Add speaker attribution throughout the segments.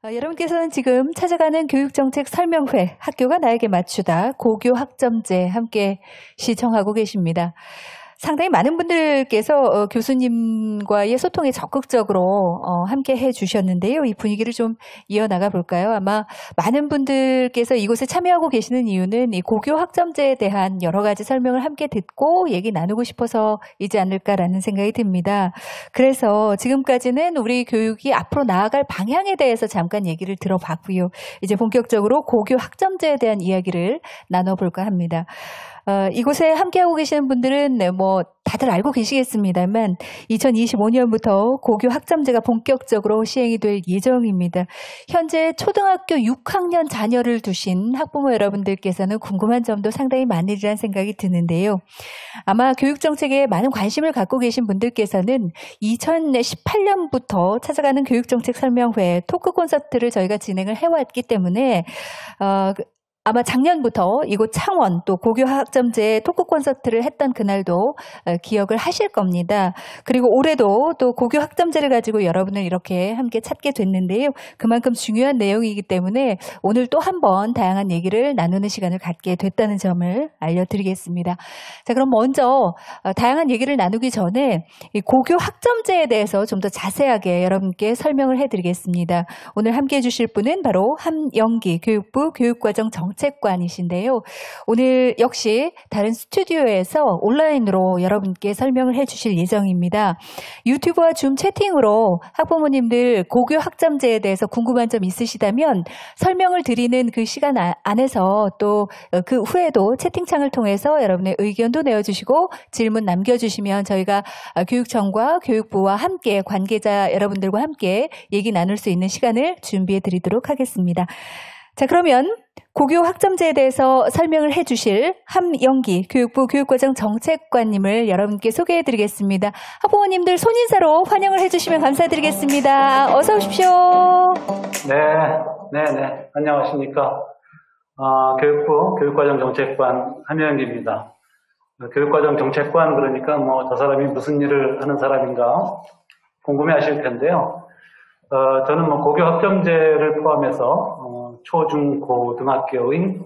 Speaker 1: 여러분께서는 지금 찾아가는 교육정책 설명회, 학교가 나에게 맞추다, 고교 학점제 함께 시청하고 계십니다. 상당히 많은 분들께서 교수님과의 소통에 적극적으로 함께 해주셨는데요. 이 분위기를 좀 이어나가 볼까요? 아마 많은 분들께서 이곳에 참여하고 계시는 이유는 이 고교 학점제에 대한 여러 가지 설명을 함께 듣고 얘기 나누고 싶어서이지 않을까라는 생각이 듭니다. 그래서 지금까지는 우리 교육이 앞으로 나아갈 방향에 대해서 잠깐 얘기를 들어봤고요. 이제 본격적으로 고교 학점제에 대한 이야기를 나눠볼까 합니다. 이곳에 함께하고 계시는 분들은 다들 알고 계시겠습니다만 2025년부터 고교 학점제가 본격적으로 시행이 될 예정입니다. 현재 초등학교 6학년 자녀를 두신 학부모 여러분들께서는 궁금한 점도 상당히 많으리란 생각이 드는데요. 아마 교육정책에 많은 관심을 갖고 계신 분들께서는 2018년부터 찾아가는 교육정책 설명회 토크 콘서트를 저희가 진행을 해왔기 때문에 아마 작년부터 이곳 창원 또 고교 학점제 토크 콘서트를 했던 그날도 기억을 하실 겁니다. 그리고 올해도 또 고교 학점제를 가지고 여러분을 이렇게 함께 찾게 됐는데요. 그만큼 중요한 내용이기 때문에 오늘 또 한 번 다양한 얘기를 나누는 시간을 갖게 됐다는 점을 알려드리겠습니다. 자, 그럼 먼저 다양한 얘기를 나누기 전에 이 고교 학점제에 대해서 좀 더 자세하게 여러분께 설명을 해드리겠습니다. 오늘 함께 해주실 분은 바로 함영기 교육부 교육과정 정책관이신데요. 오늘 역시 다른 스튜디오에서 온라인으로 여러분께 설명을 해주실 예정입니다. 유튜브와 줌 채팅으로 학부모님들 고교 학점제에 대해서 궁금한 점 있으시다면 설명을 드리는 그 시간 안에서 또 그 후에도 채팅창을 통해서 여러분의 의견도 내어주시고 질문 남겨주시면 저희가 교육청과 교육부와 함께 관계자 여러분들과 함께 얘기 나눌 수 있는 시간을 준비해 드리도록 하겠습니다. 자, 그러면 고교 학점제에 대해서 설명을 해주실 함영기 교육부 교육과정 정책관님을 여러분께 소개해 드리겠습니다. 학부모님들 손인사로 환영을 해주시면 감사드리겠습니다. 어서 오십시오.
Speaker 2: 네. 안녕하십니까. 교육부 교육과정 정책관 함영기입니다. 교육과정 정책관 그러니까 저 사람이 무슨 일을 하는 사람인가 궁금해 하실 텐데요. 저는 고교 학점제를 포함해서 초, 중, 고등학교의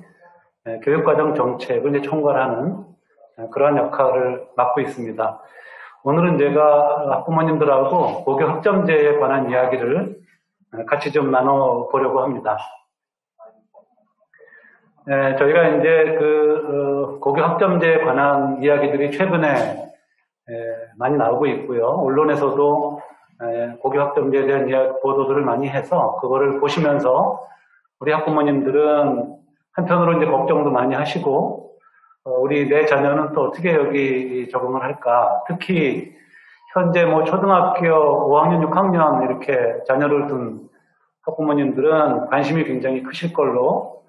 Speaker 2: 교육과정 정책을 총괄하는 그러한 역할을 맡고 있습니다. 오늘은 제가 학부모님들하고 고교 학점제에 관한 이야기를 같이 좀 나눠보려고 합니다. 저희가 이제 고교 학점제에 관한 이야기들이 최근에 많이 나오고 있고요. 언론에서도 고교 학점제에 대한 보도들을 많이 해서 그거를 보시면서 우리 학부모님들은 한편으로 이제 걱정도 많이 하시고 우리 내 자녀는 또 어떻게 여기 적응을 할까? 특히 현재 초등학교 5학년, 6학년 이렇게 자녀를 둔 학부모님들은 관심이 굉장히 크실 걸로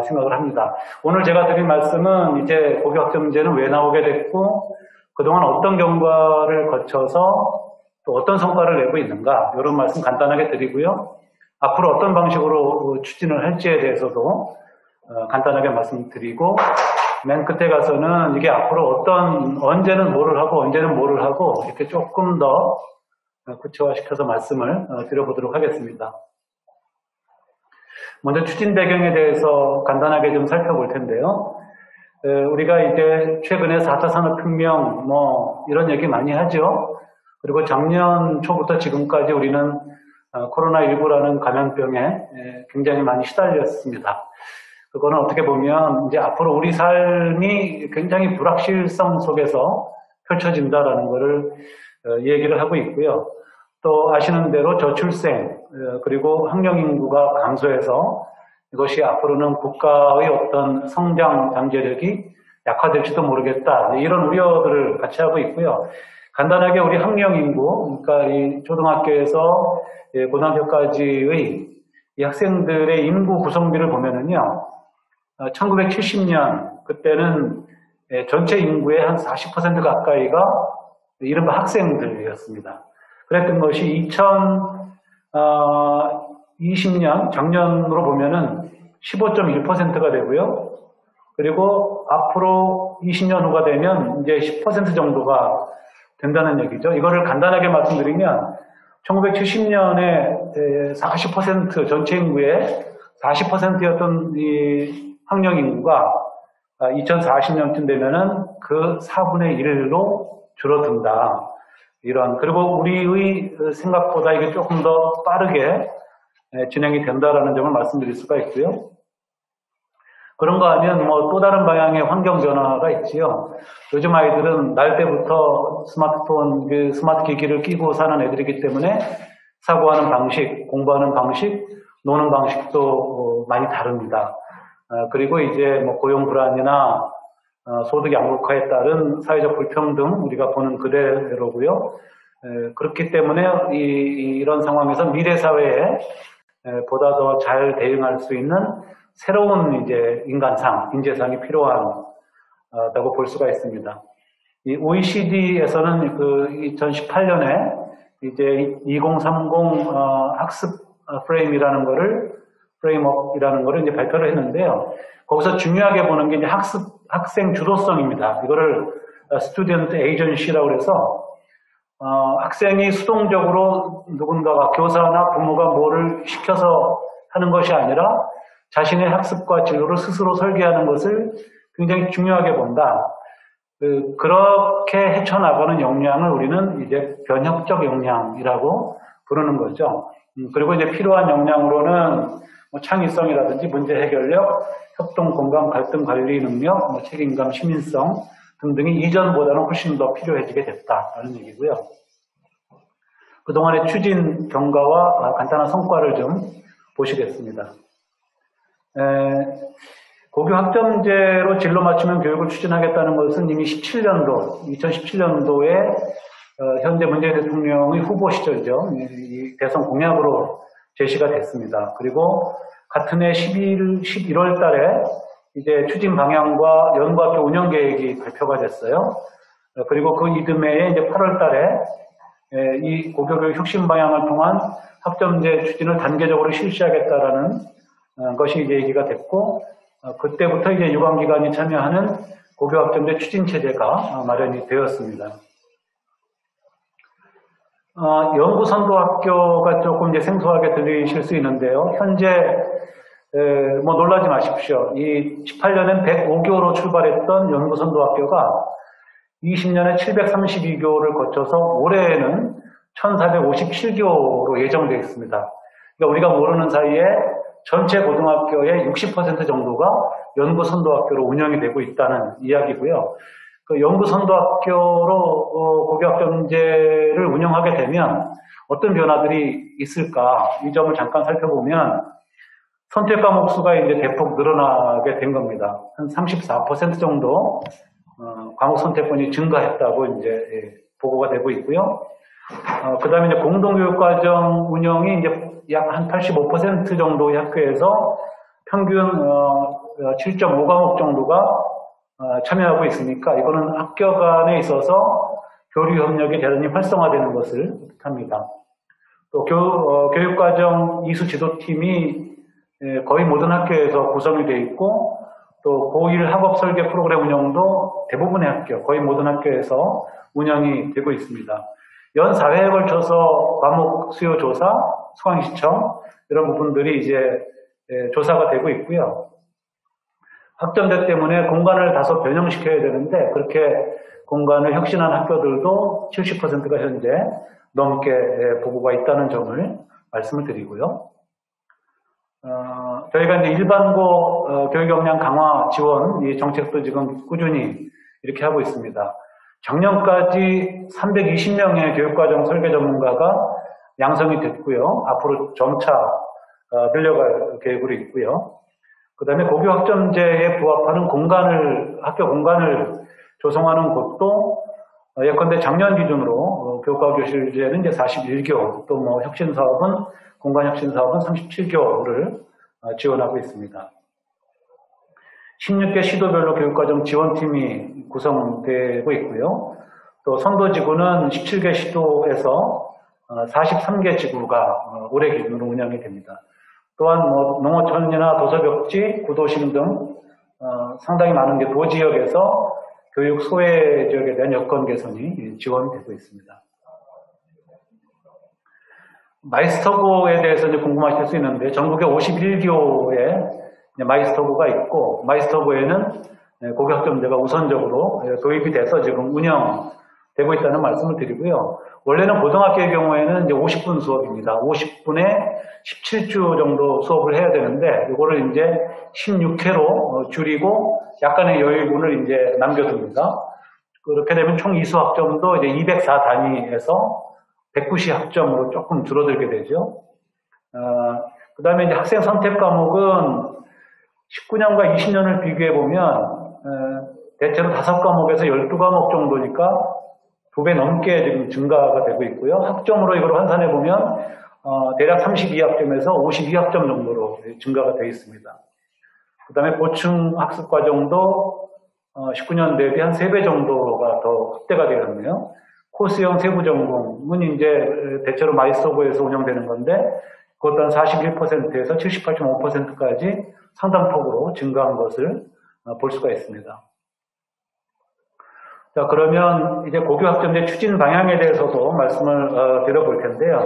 Speaker 2: 생각을 합니다. 오늘 제가 드릴 말씀은 이제 고교 학점제는 왜 나오게 됐고 그동안 어떤 경과를 거쳐서 또 어떤 성과를 내고 있는가 이런 말씀 간단하게 드리고요. 앞으로 어떤 방식으로 추진을 할지에 대해서도 간단하게 말씀드리고 맨 끝에 가서는 이게 앞으로 언제는 뭐를 하고 언제는 뭐를 하고 이렇게 조금 더 구체화시켜서 말씀을 드려보도록 하겠습니다. 먼저 추진 배경에 대해서 간단하게 좀 살펴볼 텐데요. 우리가 이제 최근에 4차 산업혁명 이런 얘기 많이 하죠. 그리고 작년 초부터 지금까지 우리는 코로나19라는 감염병에 굉장히 많이 시달렸습니다. 그거는 어떻게 보면 이제 앞으로 우리 삶이 굉장히 불확실성 속에서 펼쳐진다라는 것을 얘기를 하고 있고요. 또 아시는 대로 저출생 그리고 학령 인구가 감소해서 이것이 앞으로는 국가의 어떤 성장 잠재력이 약화될지도 모르겠다. 이런 우려들을 같이 하고 있고요. 간단하게 우리 학령 인구, 그러니까 이 초등학교에서 고등학교까지의 이 학생들의 인구 구성비를 보면은요, 1970년 그때는 전체 인구의 한 40% 가까이가 이른바 학생들이었습니다. 그랬던 것이 2020년 작년으로 보면은 15.1%가 되고요. 그리고 앞으로 20년 후가 되면 이제 10% 정도가 된다는 얘기죠. 이거를 간단하게 말씀드리면 1970년에 40% 전체 인구의 40%였던 이 학령 인구가 2040년쯤 되면은 그 4분의 1로 줄어든다. 그리고 우리의 생각보다 이게 조금 더 빠르게 진행이 된다라는 점을 말씀드릴 수가 있고요. 그런가 하면 또 다른 방향의 환경 변화가 있지요. 요즘 아이들은 날 때부터 스마트폰, 스마트 기기를 끼고 사는 애들이기 때문에 사고하는 방식, 공부하는 방식, 노는 방식도 많이 다릅니다. 그리고 이제 고용 불안이나 소득 양극화에 따른 사회적 불평등 우리가 보는 그대로고요. 그렇기 때문에 이런 상황에서 미래 사회에 보다 더 잘 대응할 수 있는 새로운 이제 인재상이 필요하다고 볼 수가 있습니다. 이 OECD에서는 2018년에 이제 2030 학습 프레임워크이라는 거를 이제 발표를 했는데요. 거기서 중요하게 보는 게 이제 학생 주도성입니다. 이거를 스튜던트 에이전시라고 해서 학생이 수동적으로 누군가가 교사나 부모가 뭐를 시켜서 하는 것이 아니라 자신의 학습과 진로를 스스로 설계하는 것을 굉장히 중요하게 본다. 그렇게 헤쳐나가는 역량을 우리는 이제 변혁적 역량이라고 부르는 거죠. 그리고 이제 필요한 역량으로는 창의성이라든지 문제 해결력, 협동, 공감, 갈등 관리 능력, 책임감, 시민성 등등이 이전보다는 훨씬 더 필요해지게 됐다라는 얘기고요. 그동안의 추진 경과와 간단한 성과를 좀 보시겠습니다. 고교 학점제로 진로 맞춤형 교육을 추진하겠다는 것은 이미 2017년도에 현재 문재인 대통령의 후보 시절이죠. 이 대선 공약으로 제시가 됐습니다. 그리고 같은 해 11월 달에 이제 추진 방향과 연구학교 운영 계획이 발표가 됐어요. 그리고 그 이듬해에 이제 8월 달에 이 고교교육 혁신 방향을 통한 학점제 추진을 단계적으로 실시하겠다라는 것이 이제 얘기가 됐고, 그때부터 이제 유관기관이 참여하는 고교학점제 추진체제가 마련이 되었습니다. 연구선도학교가 조금 이제 생소하게 들리실 수 있는데요. 현재, 놀라지 마십시오. 이 18년엔 105교로 출발했던 연구선도학교가 20년에 732교를 거쳐서 올해에는 1457교로 예정되어 있습니다. 그러니까 우리가 모르는 사이에 전체 고등학교의 60% 정도가 연구선도학교로 운영이 되고 있다는 이야기고요. 그 연구선도학교로 고교학점제를 운영하게 되면 어떤 변화들이 있을까? 이 점을 잠깐 살펴보면 선택 과목 수가 이제 대폭 늘어나게 된 겁니다. 한 34% 정도 과목 선택권이 증가했다고 이제 보고가 되고 있고요. 그 다음에 이제 공동교육과정 운영이 이제 약 한 85% 정도의 학교에서 평균 7.5과목 정도가 참여하고 있으니까 이거는 학교 간에 있어서 교류 협력이 대단히 활성화되는 것을 뜻합니다. 또 교육과정 이수 지도팀이 거의 모든 학교에서 구성이 되어 있고 또 고1 학업 설계 프로그램 운영도 대부분의 학교, 거의 모든 학교에서 운영이 되고 있습니다. 연 4회에 걸쳐서 과목 수요 조사, 수강시청 이런 부분들이 이제 조사가 되고 있고요. 학점제 때문에 공간을 다소 변형시켜야 되는데 그렇게 공간을 혁신한 학교들도 70%가 현재 넘게 보고가 있다는 점을 말씀을 드리고요. 저희가 이제 일반고 교육 역량 강화 지원 이 정책도 지금 꾸준히 이렇게 하고 있습니다. 작년까지 320명의 교육과정 설계 전문가가 양성이 됐고요. 앞으로 점차 늘려갈 계획으로 있고요. 그 다음에 고교 학점제에 부합하는 학교 공간을 조성하는 곳도 예컨대 작년 기준으로 교과 교실제는 이제 41교, 또 혁신 사업은, 공간 혁신 사업은 37교를 지원하고 있습니다. 16개 시도별로 교육과정 지원팀이 구성되고 있고요. 또 선도지구는 17개 시도에서 43개 지구가 올해 기준으로 운영이 됩니다. 또한 농어촌이나 도서벽지, 구도심 등 상당히 많은 게 도지역에서 교육 소외 지역에 대한 여건 개선이 지원되고 있습니다. 마이스터고에 대해서 이제 궁금하실 수 있는데, 전국에 51교에 마이스터고가 있고, 마이스터고에는 고교 학점제가 우선적으로 도입이 돼서 지금 운영되고 있다는 말씀을 드리고요. 원래는 고등학교의 경우에는 이제 50분 수업입니다. 50분에 17주 정도 수업을 해야 되는데, 이거를 이제 16회로 줄이고 약간의 여유분을 이제 남겨둡니다. 그렇게 되면 총 이수 학점도 이제 204 단위에서 190 학점으로 조금 줄어들게 되죠. 그 다음에 이제 학생 선택 과목은 19년과 20년을 비교해 보면 대체로 5과목에서 12과목 정도니까 2배 넘게 지금 증가가 되고 있고요. 학점으로 이걸 환산해 보면 대략 32학점에서 52학점 정도로 증가가 되어 있습니다. 그 다음에 보충 학습 과정도 19년 대비 한 3배 정도가 더 확대가 되었네요. 코스형 세부 전공은 이제 대체로 마이스터고에서 운영되는 건데, 그것도 한 41%에서 78.5%까지 상당폭으로 증가한 것을 볼 수가 있습니다. 자, 그러면 이제 고교 학점제 추진 방향에 대해서도 말씀을 드려볼 텐데요.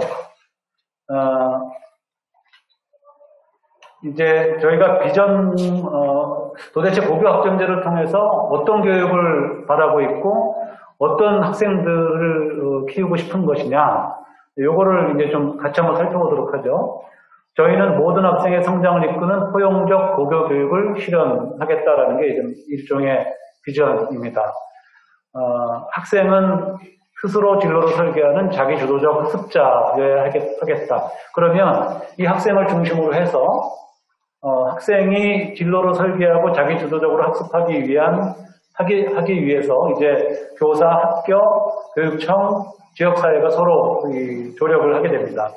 Speaker 2: 이제 저희가 도대체 고교 학점제를 통해서 어떤 교육을 바라고 있고 어떤 학생들을 키우고 싶은 것이냐, 요거를 이제 좀 같이 한번 살펴보도록 하죠. 저희는 모든 학생의 성장을 이끄는 포용적 고교 교육을 실현하겠다라는 게 일종의 비전입니다. 학생은 스스로 진로를 설계하는 자기주도적 학습자여야 하겠다. 그러면 이 학생을 중심으로 해서 학생이 진로를 설계하고 자기주도적으로 학습하기 위해서 이제 교사, 학교, 교육청, 지역사회가 서로 조력을 하게 됩니다.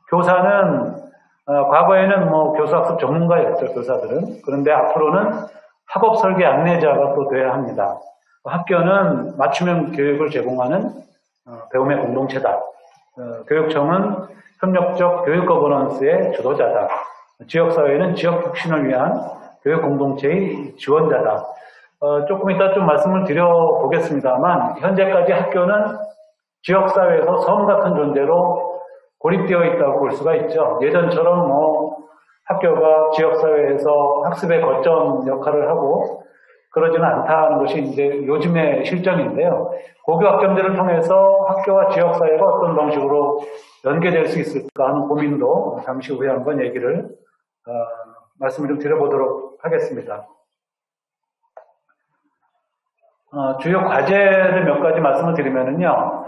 Speaker 2: 교사는 과거에는 교수학습 전문가였죠, 교사들은. 그런데 앞으로는 학업 설계 안내자가 또 돼야 합니다. 학교는 맞춤형 교육을 제공하는 배움의 공동체다. 교육청은 협력적 교육 거버넌스의 주도자다. 지역사회는 지역 혁신을 위한 교육 공동체의 지원자다. 조금 이따 좀 말씀을 드려보겠습니다만, 현재까지 학교는 지역사회에서 섬 같은 존재로 고립되어 있다고 볼 수가 있죠. 예전처럼 학교가 지역사회에서 학습의 거점 역할을 하고 그러지는 않다는 것이 이제 요즘의 실정인데요. 고교 학점제를 통해서 학교와 지역사회가 어떤 방식으로 연계될 수 있을까 하는 고민도 잠시 후에 한번 말씀을 좀 드려보도록 하겠습니다. 주요 과제를 몇 가지 말씀을 드리면은요.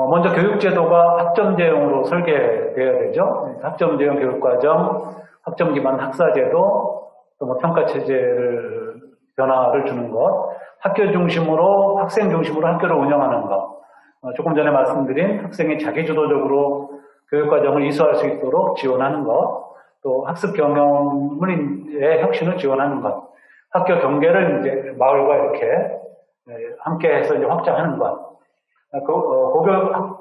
Speaker 2: 먼저 교육제도가 학점제형으로 설계되어야 되죠. 학점제형 교육과정, 학점 기반 학사제도, 또 평가체제를 변화를 주는 것, 학교 중심으로, 학생 중심으로 학교를 운영하는 것, 조금 전에 말씀드린 학생이 자기주도적으로 교육과정을 이수할 수 있도록 지원하는 것, 또 학습 경험의 혁신을 지원하는 것, 학교 경계를 이제 마을과 이렇게 함께 해서 이제 확장하는 것, 고교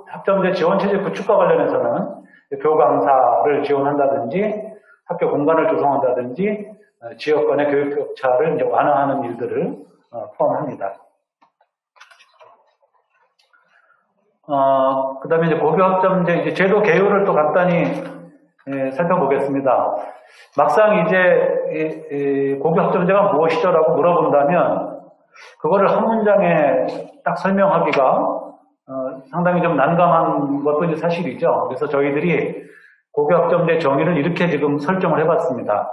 Speaker 2: 학점제 지원체제 구축과 관련해서는 교강사를 지원한다든지 학교 공간을 조성한다든지 지역 간의 교육 격차를 이제 완화하는 일들을 포함합니다. 그 다음에 이제 고교 학점제 이제 제도 개요를 또 간단히 살펴보겠습니다. 막상 이제 고교 학점제가 무엇이죠라고 물어본다면 그거를 한 문장에 딱 설명하기가 상당히 좀 난감한 것도 이제 사실이죠. 그래서 저희들이 고교 학점제 정의를 이렇게 지금 설정을 해봤습니다.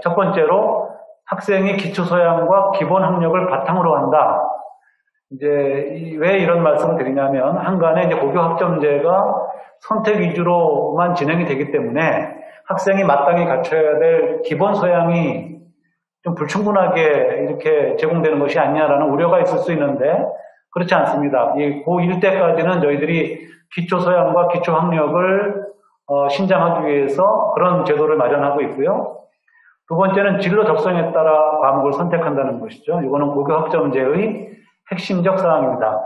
Speaker 2: 첫 번째로 학생이 기초 소양과 기본 학력을 바탕으로 한다. 이제 왜 이런 말씀을 드리냐면 한간에 이제 고교 학점제가 선택 위주로만 진행이 되기 때문에 학생이 마땅히 갖춰야 될 기본 소양이 좀 불충분하게 이렇게 제공되는 것이 아니냐라는 우려가 있을 수 있는데 그렇지 않습니다. 이 고1 때까지는 저희들이 기초 소양과 기초 학력을 신장하기 위해서 그런 제도를 마련하고 있고요. 두 번째는 진로 적성에 따라 과목을 선택한다는 것이죠. 이거는 고교 학점제의 핵심적 사항입니다.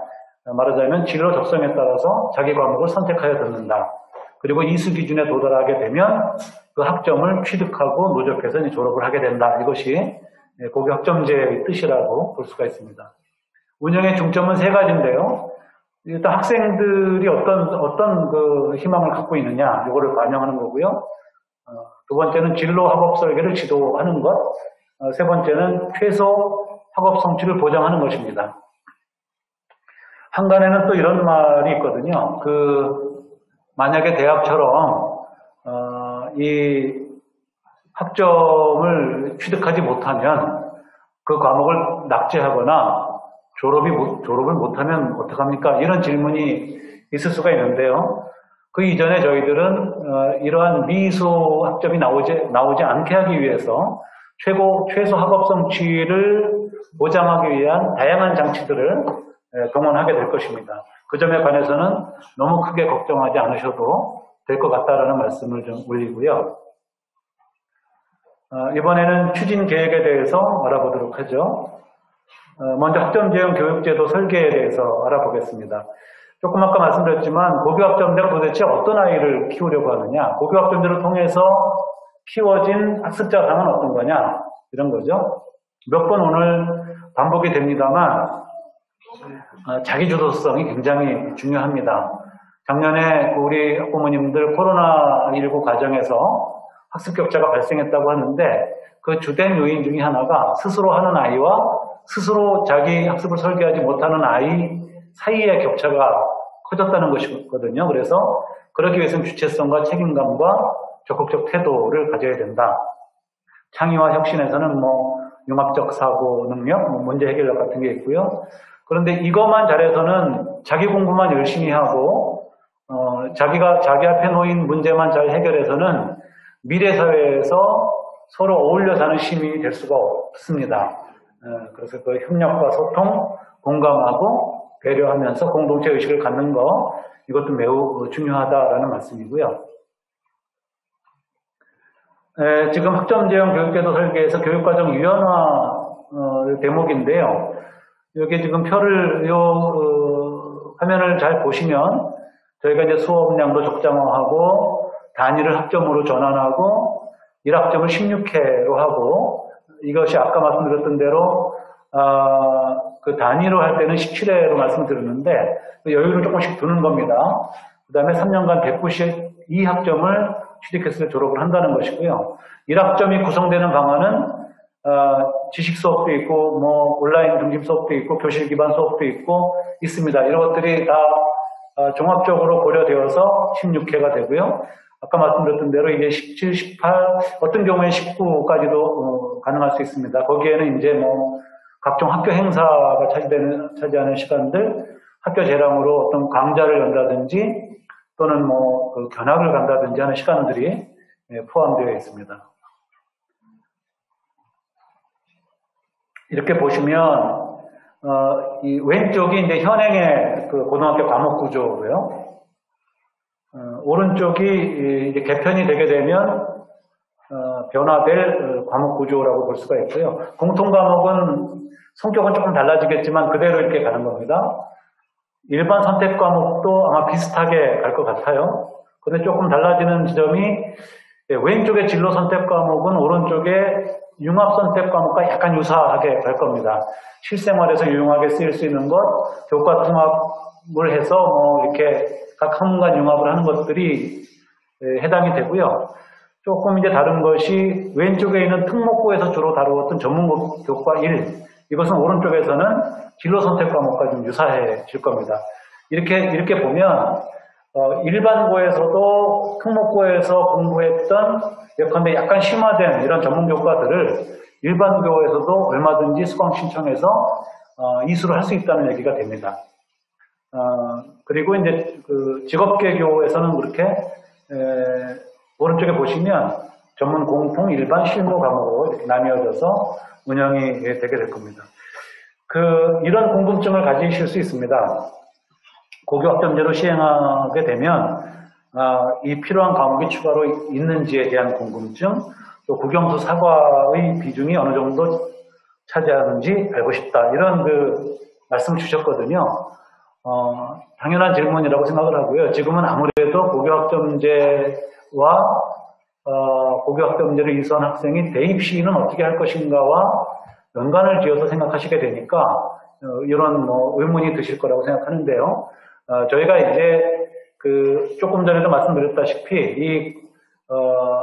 Speaker 2: 말하자면 진로 적성에 따라서 자기 과목을 선택하여 듣는다. 그리고 이수 기준에 도달하게 되면 그 학점을 취득하고 누적해서 졸업을 하게 된다. 이것이 고교 학점제의 뜻이라고 볼 수가 있습니다. 운영의 중점은 세 가지인데요. 일단 학생들이 어떤 그 희망을 갖고 있느냐, 이거를 반영하는 거고요. 두 번째는 진로 학업 설계를 지도하는 것, 세 번째는 최소 학업 성취를 보장하는 것입니다. 한간에는 또 이런 말이 있거든요. 만약에 대학처럼 이 학점을 취득하지 못하면 그 과목을 낙제하거나 졸업을 못하면 어떡합니까? 이런 질문이 있을 수가 있는데요. 그 이전에 저희들은 이러한 미수 학점이 나오지 않게 하기 위해서 최소 학업 성취를 보장하기 위한 다양한 장치들을 동원하게 될 것입니다. 그 점에 관해서는 너무 크게 걱정하지 않으셔도 될 것 같다라는 말씀을 좀 올리고요. 이번에는 추진 계획에 대해서 알아보도록 하죠. 먼저 학점제형 교육제도 설계에 대해서 알아보겠습니다. 조금 아까 말씀드렸지만 고교학점제가 도대체 어떤 아이를 키우려고 하느냐, 고교학점제를 통해서 키워진 학습자 상은 어떤 거냐, 이런 거죠. 몇 번 오늘 반복이 됩니다만 자기주도성이 굉장히 중요합니다. 작년에 우리 학부모님들 코로나19 과정에서 학습 격차가 발생했다고 하는데 그 주된 요인 중에 하나가 스스로 하는 아이와 스스로 자기 학습을 설계하지 못하는 아이 사이의 격차가 커졌다는 것이거든요. 그래서 그러기 위해서는 주체성과 책임감과 적극적 태도를 가져야 된다. 창의와 혁신에서는 융합적 사고 능력, 문제 해결력 같은 게 있고요. 그런데 이것만 잘해서는 자기 공부만 열심히 하고 자기 앞에 놓인 문제만 잘 해결해서는 미래 사회에서 서로 어울려 사는 시민이 될 수가 없습니다. 그래서 그 협력과 소통, 공감하고 배려하면서 공동체 의식을 갖는 거, 이것도 매우 중요하다라는 말씀이고요. 지금 학점제형 교육제도 설계에서 교육과정 유연화 대목인데요. 여기 지금 표를 화면을 잘 보시면 저희가 이제 수업량도 적정화하고 단위를 학점으로 전환하고 1학점을 16회로 하고 이것이 아까 말씀드렸던 대로 그 단위로 할 때는 17회로 말씀드렸는데 여유를 조금씩 두는 겁니다. 그 다음에 3년간 192학점을 취득했을 때 졸업을 한다는 것이고요. 1학점이 구성되는 방안은 지식 수업도 있고 온라인 중심 수업도 있고 교실 기반 수업도 있고 있습니다. 이런 것들이 다 종합적으로 고려되어서 16회가 되고요. 아까 말씀드렸던 대로 이제 17, 18, 어떤 경우에 19까지도 가능할 수 있습니다. 거기에는 이제 각종 학교 행사가 차지하는 시간들, 학교 재량으로 어떤 강좌를 연다든지 또는 그 견학을 간다든지 하는 시간들이 포함되어 있습니다. 이렇게 보시면 이 왼쪽이 이제 현행의 그 고등학교 과목 구조고요. 오른쪽이 이제 개편이 되게 되면 변화될 과목 구조라고 볼 수가 있고요. 공통 과목은 성격은 조금 달라지겠지만 그대로 이렇게 가는 겁니다. 일반 선택 과목도 아마 비슷하게 갈 것 같아요. 그런데 조금 달라지는 지점이 왼쪽의 진로 선택 과목은 오른쪽에 융합 선택 과목과 약간 유사하게 갈 겁니다. 실생활에서 유용하게 쓰일 수 있는 것, 교과 통합을 해서 이렇게 각 학문간 융합을 하는 것들이 해당이 되고요. 조금 이제 다른 것이 왼쪽에 있는 특목고에서 주로 다루었던 전문 교과 1, 이것은 오른쪽에서는 진로 선택 과목과 좀 유사해질 겁니다. 이렇게 보면 일반고에서도 특목고에서 공부했던 예컨대 약간 심화된 이런 전문 교과들을 일반고에서도 얼마든지 수강 신청해서 이수를 할 수 있다는 얘기가 됩니다. 그리고 이제 그 직업계교에서는 그렇게 오른쪽에 보시면 전문 공통 일반 실무 과목으로 이렇게 나뉘어져서 운영이 되게 될 겁니다. 이런 궁금증을 가지실 수 있습니다. 고교 학점제로 시행하게 되면 이 필요한 과목이 추가로 있는지에 대한 궁금증, 또 국영수 사과의 비중이 어느 정도 차지하는지 알고 싶다. 이런 말씀을 주셨거든요. 당연한 질문이라고 생각을 하고요. 지금은 아무래도 고교 학점제와 고교 학점제를 이수한 학생이 대입 시는 어떻게 할 것인가와 연관을 지어서 생각하시게 되니까 이런 의문이 드실 거라고 생각하는데요. 저희가 이제 조금 전에도 말씀드렸다시피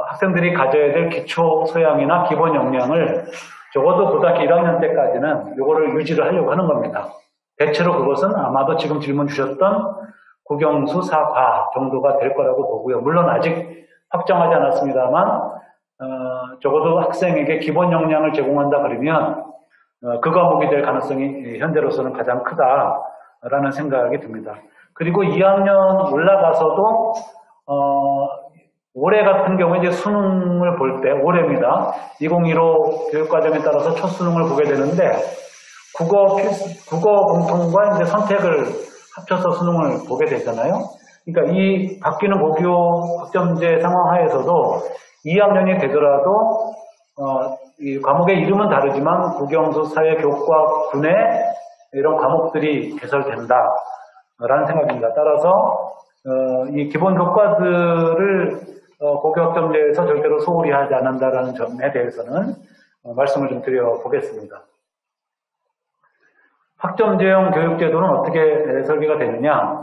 Speaker 2: 학생들이 가져야 될 기초 소양이나 기본 역량을 적어도 고등학교 1학년 때까지는 이거를 유지를 하려고 하는 겁니다. 대체로 그것은 아마도 지금 질문 주셨던 국영수 4과 정도가 될 거라고 보고요. 물론 아직 확정하지 않았습니다만 적어도 학생에게 기본 역량을 제공한다 그러면 그 과목이 될 가능성이 현재로서는 가장 크다라는 생각이 듭니다. 그리고 2학년 올라가서도 올해 같은 경우에 이제 수능을 볼 때 올해입니다. 2015 교육과정에 따라서 첫 수능을 보게 되는데 국어 공통과 이제 선택을 합쳐서 수능을 보게 되잖아요. 그러니까 이 바뀌는 고교 학점제 상황 하에서도 2학년이 되더라도 이 과목의 이름은 다르지만 국영수, 사회, 교과, 군의 이런 과목들이 개설된다라는 생각입니다. 따라서 이 기본 교과들을 고교 학점제에서 절대로 소홀히 하지 않는다라는 점에 대해서는 말씀을 좀 드려보겠습니다. 학점제형 교육제도는 어떻게 설계가 되느냐?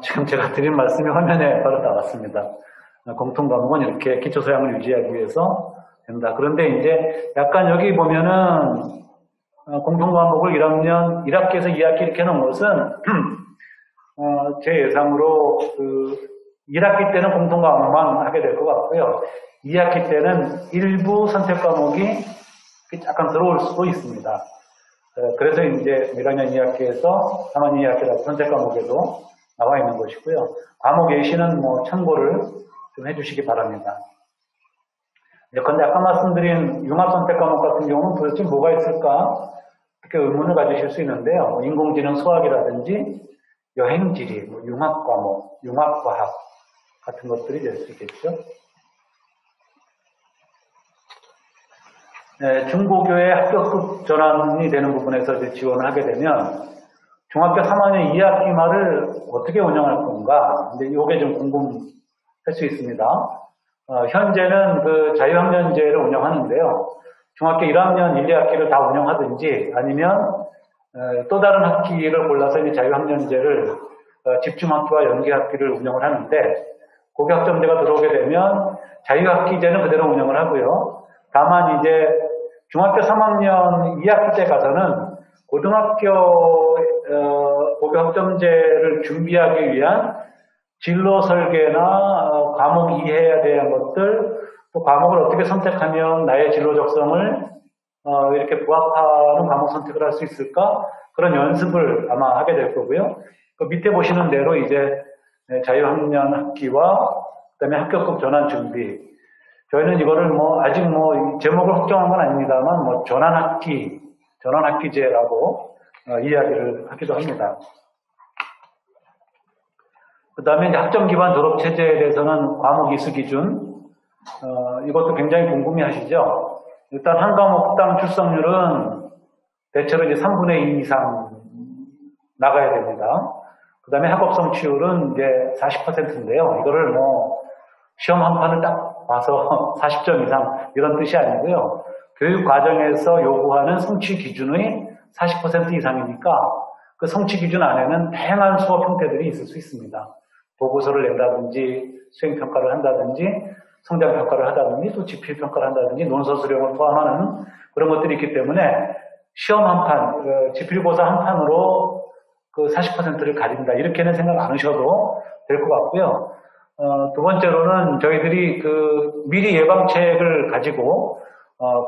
Speaker 2: 지금 제가 드린 말씀이 화면에 바로 나왔습니다. 공통과목은 이렇게 기초소양을 유지하기 위해서 된다. 그런데 이제 약간 여기 보면은 공통과목을 1학기에서 2학기 이렇게 해놓은 것은 제 예상으로 1학기 때는 공통과목만 하게 될 것 같고요. 2학기 때는 일부 선택과목이 약간 들어올 수도 있습니다. 그래서 이제 1학년 2학기에서 3학년 2학기라고 선택과목에도 나와 있는 것이고요. 과목 예시는 참고를 좀 해주시기 바랍니다. 그런데 아까 말씀드린 융합선택과목 같은 경우는 도대체 뭐가 있을까? 이렇게 의문을 가지실 수 있는데요. 인공지능 수학이라든지 여행지리, 융합과목, 융합과학 같은 것들이 될 수 있겠죠. 네, 중고교의 합격급 전환이 되는 부분에서 이제 지원을 하게 되면 중학교 3학년 2학기 말을 어떻게 운영할 건가? 근데 이게 좀 궁금할 수 있습니다. 현재는 자유학년제를 운영하는데요. 중학교 1학년 1, 2학기를 다 운영하든지 아니면 또 다른 학기를 골라서 이제 자유학년제를 집중학기와 연계학기를 운영을 하는데 고교학점제가 들어오게 되면 자유학기제는 그대로 운영을 하고요. 다만 이제 중학교 3학년 2학기 때 가서는 고등학교 고교학점제를 준비하기 위한 진로 설계나 과목 이해해야 되는 것들, 또 과목을 어떻게 선택하면 나의 진로 적성을 이렇게 부합하는 과목 선택을 할 수 있을까? 그런 연습을 아마 하게 될 거고요. 그 밑에 보시는 대로 이제 자유학년 학기와 그다음에 합격급 전환 준비. 저희는 이거를 아직 제목을 확정한 건 아닙니다만 전환학기제라고 이야기를 하기도 합니다. 그 다음에 이제 학점 기반 졸업 체제에 대해서는 과목 이수 기준, 이것도 굉장히 궁금해 하시죠? 일단 한 과목당 출석률은 대체로 이제 3분의 2 이상 나가야 됩니다. 그 다음에 학업 성취율은 이제 40%인데요. 이거를 시험 한 판을 딱 봐서 40점 이상 이런 뜻이 아니고요. 교육 과정에서 요구하는 성취 기준의 40% 이상이니까 그 성취 기준 안에는 다양한 수업 형태들이 있을 수 있습니다. 보고서를 낸다든지 수행평가를 한다든지 성장평가를 하다든지 또 지필평가를 한다든지 논서 수령을 포함하는 그런 것들이 있기 때문에 시험 한 판, 지필고사 한 판으로 그 40%를 가린다 이렇게는 생각 안 하셔도 될 것 같고요. 두 번째로는 저희들이 미리 예방책을 가지고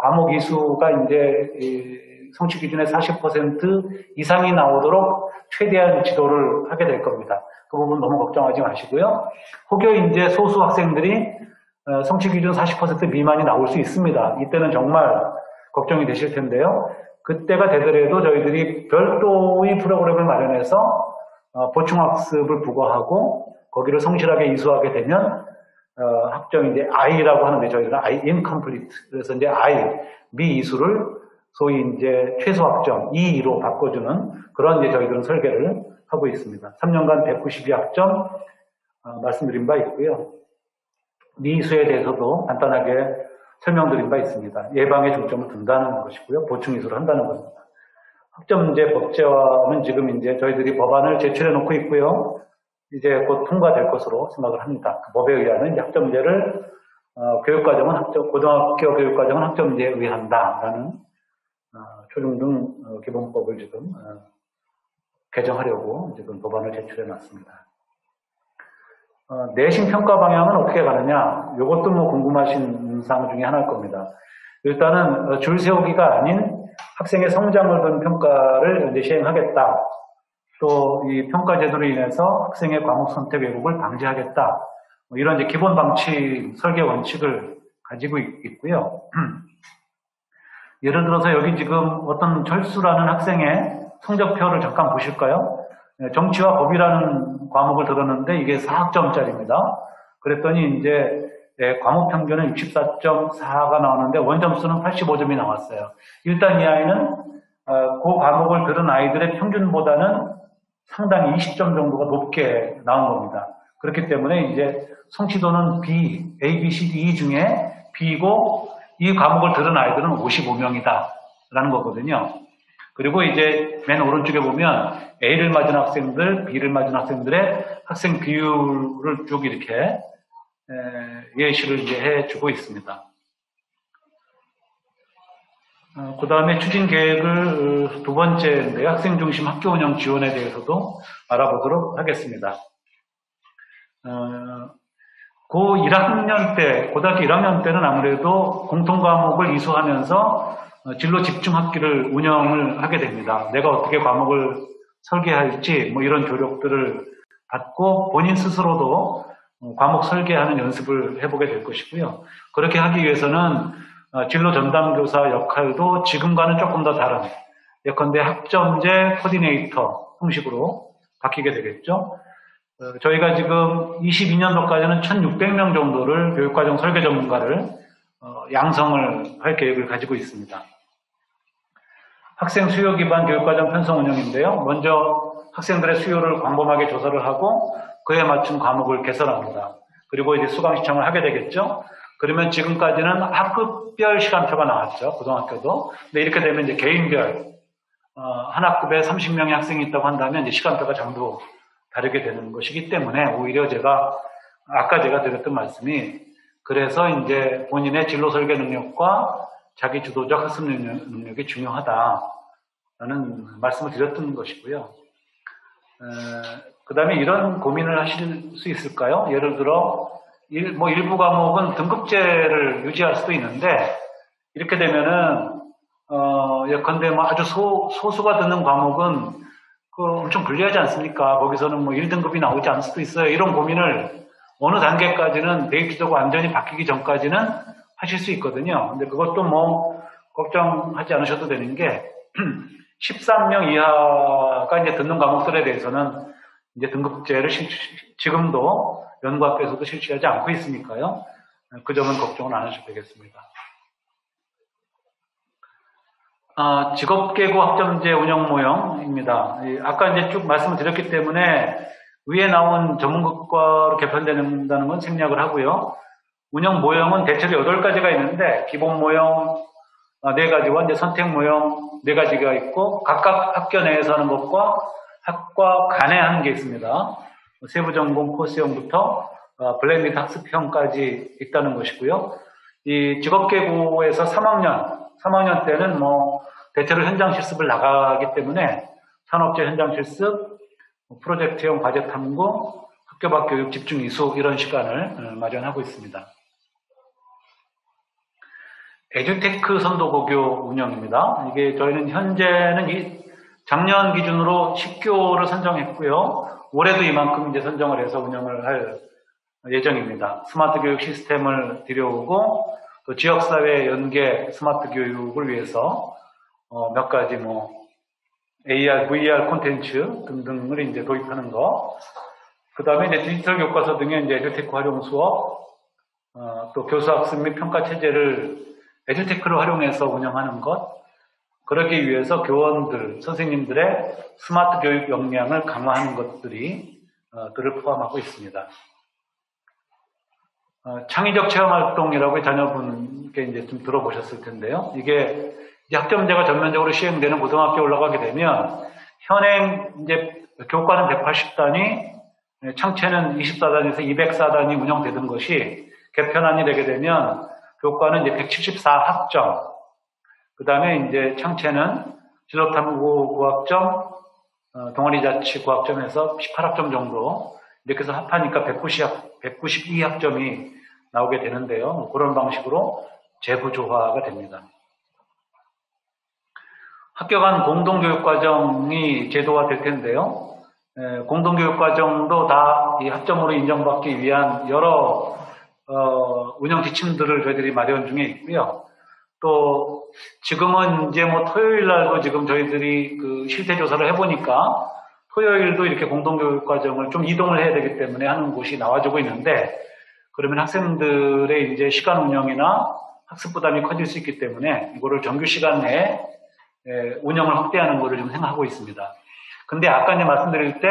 Speaker 2: 과목 이수가 이제 성취 기준의 40% 이상이 나오도록 최대한 지도를 하게 될 겁니다. 그 부분 너무 걱정하지 마시고요. 혹여 이제 소수 학생들이 성취 기준 40% 미만이 나올 수 있습니다. 이때는 정말 걱정이 되실 텐데요. 그때가 되더라도 저희들이 별도의 프로그램을 마련해서 보충학습을 부과하고 거기를 성실하게 이수하게 되면 학점이 이제 I라고 하는데 저희들은 I incomplete. 그래서 이제 I 미이수를 소위 이제 최소 학점 2로 바꿔주는 그런 이제 저희들은 설계를 하고 있습니다. 3년간 192학점 말씀드린 바 있고요. 미이수에 대해서도 간단하게 설명드린 바 있습니다. 예방에 중점을 둔다는 것이고요. 보충 이수를 한다는 것입니다. 학점제 법제화는 지금 이제 저희들이 법안을 제출해 놓고 있고요. 이제 곧 통과될 것으로 생각을 합니다. 그 법에 의하는 이제 학점제를 교육과정은 고등학교 교육과정은 학점제에 의한다라는 초중등 기본법을 지금 개정하려고 지금 법안을 제출해 놨습니다. 내신 평가 방향은 어떻게 가느냐? 이것도 뭐 궁금하신 사항 중에 하나일 겁니다. 일단은 줄 세우기가 아닌 학생의 성장을 둔 평가를 이제 시행하겠다. 또 이 평가 제도로 인해서 학생의 과목 선택 왜곡을 방지하겠다. 뭐 이런 이제 기본 방침, 설계 원칙을 가지고 있고요. 예를 들어서 여기 지금 어떤 철수라는 학생의 성적표를 잠깐 보실까요? 정치와 법이라는 과목을 들었는데 이게 4학점짜리입니다. 그랬더니 이제 과목 평균은 64.4가 나오는데 원점수는 85점이 나왔어요. 일단 이 아이는 그 과목을 들은 아이들의 평균보다는 상당히 20점 정도가 높게 나온 겁니다. 그렇기 때문에 이제 성취도는 B, A, B, C, D, E 중에 B이고 이 과목을 들은 아이들은 55명이다 라는 거거든요. 그리고 이제 맨 오른쪽에 보면 A를 맞은 학생들, B를 맞은 학생들의 학생 비율을 쭉 이렇게 예시를 이제 해주고 있습니다. 그 다음에 추진 계획을 두 번째인데 학생 중심 학교 운영 지원에 대해서도 알아보도록 하겠습니다. 고 1학년 때, 고등학교 1학년 때는 아무래도 공통 과목을 이수하면서 진로 집중 학기를 운영을 하게 됩니다. 내가 어떻게 과목을 설계할지 뭐 이런 교육들을 받고 본인 스스로도 과목 설계하는 연습을 해보게 될 것이고요. 그렇게 하기 위해서는 진로 전담교사 역할도 지금과는 조금 더 다른 예컨대 학점제 코디네이터 형식으로 바뀌게 되겠죠. 저희가 지금 22년도까지는 1600명 정도를 교육과정 설계 전문가를 양성을 할 계획을 가지고 있습니다. 학생 수요 기반 교육과정 편성 운영인데요. 먼저 학생들의 수요를 광범하게 조사를 하고 그에 맞춘 과목을 개설합니다. 그리고 이제 수강 신청을 하게 되겠죠. 그러면 지금까지는 학급별 시간표가 나왔죠. 고등학교도. 근데 이렇게 되면 이제 개인별 한 학급에 30명의 학생이 있다고 한다면 이제 시간표가 전부 다르게 되는 것이기 때문에 오히려 아까 제가 드렸던 말씀이 그래서 이제 본인의 진로 설계 능력과 자기 주도적 학습 능력이 중요하다라는 말씀을 드렸던 것이고요. 그 다음에 이런 고민을 하실 수 있을까요? 예를 들어 일부 과목은 등급제를 유지할 수도 있는데 이렇게 되면은 예컨대 뭐 아주 소수가 듣는 과목은 엄청 불리하지 않습니까? 거기서는 뭐 1등급이 나오지 않을 수도 있어요. 이런 고민을 어느 단계까지는 데이터가 완전히 바뀌기 전까지는 하실 수 있거든요. 근데 그것도 뭐 걱정하지 않으셔도 되는 게 13명 이하가 이제 듣는 과목들에 대해서는 이제 등급제를 지금도 연구학교에서도 실시하지 않고 있으니까요. 그 점은 걱정은 안 하셔도 되겠습니다. 직업계고 학점제 운영 모형입니다. 아까 이제 쭉 말씀을 드렸기 때문에 위에 나온 전문국과로 개편된다는 건 생략을 하고요. 운영 모형은 대체로 8가지가 있는데 기본 모형 4가지와 이제 선택 모형 4가지가 있고 각각 학교 내에서 하는 것과 학과 간에 하는 게 있습니다. 세부 전공 코스형부터 블렌디드 학습형까지 있다는 것이고요. 이 직업계고에서 3학년 때는 뭐 대체로 현장 실습을 나가기 때문에 산업재 현장 실습, 프로젝트형 과제 탐구, 학교 밖 교육 집중 이수 이런 시간을 마련하고 있습니다. 에듀테크 선도고교 운영입니다. 이게 저희는 현재는 작년 기준으로 10교를 선정했고요. 올해도 이만큼 이제 선정을 해서 운영을 할 예정입니다. 스마트 교육 시스템을 들여오고 또 지역사회 연계 스마트 교육을 위해서 몇 가지 뭐 AR, VR 콘텐츠 등등을 이제 도입하는 거. 그 다음에 이제 디지털 교과서 등의 이제 에듀테크 활용 수업, 또 교수 학습 및 평가 체제를 에듀테크를 활용해서 운영하는 것. 그러기 위해서 교원들, 선생님들의 스마트 교육 역량을 강화하는 것들을 포함하고 있습니다. 창의적 체험 활동이라고 자녀분께 이제 좀 들어보셨을 텐데요. 이게 이제 학점제가 전면적으로 시행되는 고등학교에 올라가게 되면 현행 이제 교과는 180단위, 창체는 24단위에서 204단위 운영되던 것이 개편안이 되게 되면 교과는 이제 174학점, 그 다음에 이제 창체는 진로탐구 고학점, 동아리자치 고학점에서 18학점 정도 이렇게 해서 합하니까 192학점이 나오게 되는데요. 그런 방식으로 재구조화가 됩니다. 학교 간 공동교육과정이 제도화될 텐데요. 공동교육과정도 다 이 학점으로 인정받기 위한 여러 운영 지침들을 저희들이 마련 중에 있고요. 또 지금은 이제 뭐 토요일 날도 지금 저희들이 그 실태 조사를 해보니까 토요일도 이렇게 공동교육과정을 좀 이동을 해야 되기 때문에 하는 곳이 나와주고 있는데, 그러면 학생들의 이제 시간 운영이나 학습 부담이 커질 수 있기 때문에 이거를 정규 시간 내에 운영을 확대하는 것을 좀 생각하고 있습니다. 근데 아까 이제 말씀드릴 때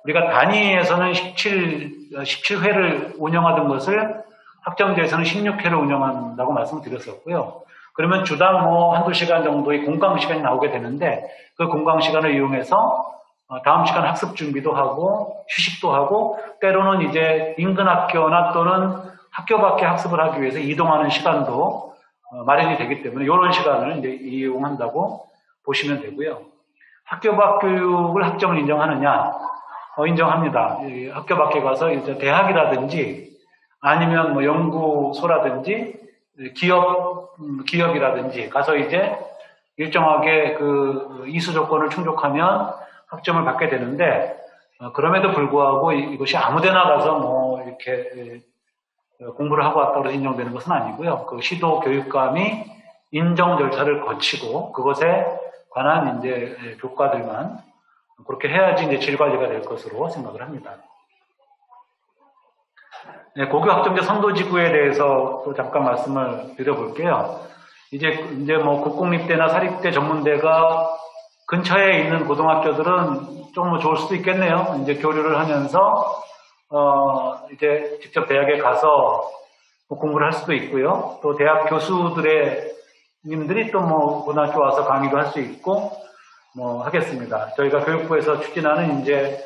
Speaker 2: 우리가 단위에서는 17회를 운영하던 것을 학점제에서는 16회를 운영한다고 말씀을 드렸었고요. 그러면 주당 뭐 한두 시간 정도의 공강 시간이 나오게 되는데, 그 공강 시간을 이용해서 다음 시간 학습 준비도 하고 휴식도 하고, 때로는 이제 인근 학교나 또는 학교 밖에 학습을 하기 위해서 이동하는 시간도 마련이 되기 때문에 이런 시간을 이제 이용한다고 보시면 되고요. 학교 밖 교육을 학점을 인정하느냐? 인정합니다. 학교 밖에 가서 이제 대학이라든지 아니면 뭐 연구소라든지 기업이라든지 가서 이제 일정하게 그 이수 조건을 충족하면 학점을 받게 되는데, 그럼에도 불구하고 이것이 아무데나 가서 뭐 이렇게 공부를 하고 왔다고 해서 인정되는 것은 아니고요. 그 시도 교육감이 인정 절차를 거치고 그것에 관한 이제 교과들만 그렇게 해야지 이제 질 관리가 될 것으로 생각을 합니다. 네, 고교 학점제 선도지구에 대해서 또 잠깐 말씀을 드려볼게요. 이제 뭐 국공립대나 사립대 전문대가 근처에 있는 고등학교들은 좀 뭐 좋을 수도 있겠네요. 이제 교류를 하면서 이제 직접 대학에 가서 뭐 공부를 할 수도 있고요. 또 대학 교수님들이 또 뭐 고등학교 와서 강의도 할 수 있고 뭐 하겠습니다. 저희가 교육부에서 추진하는 이제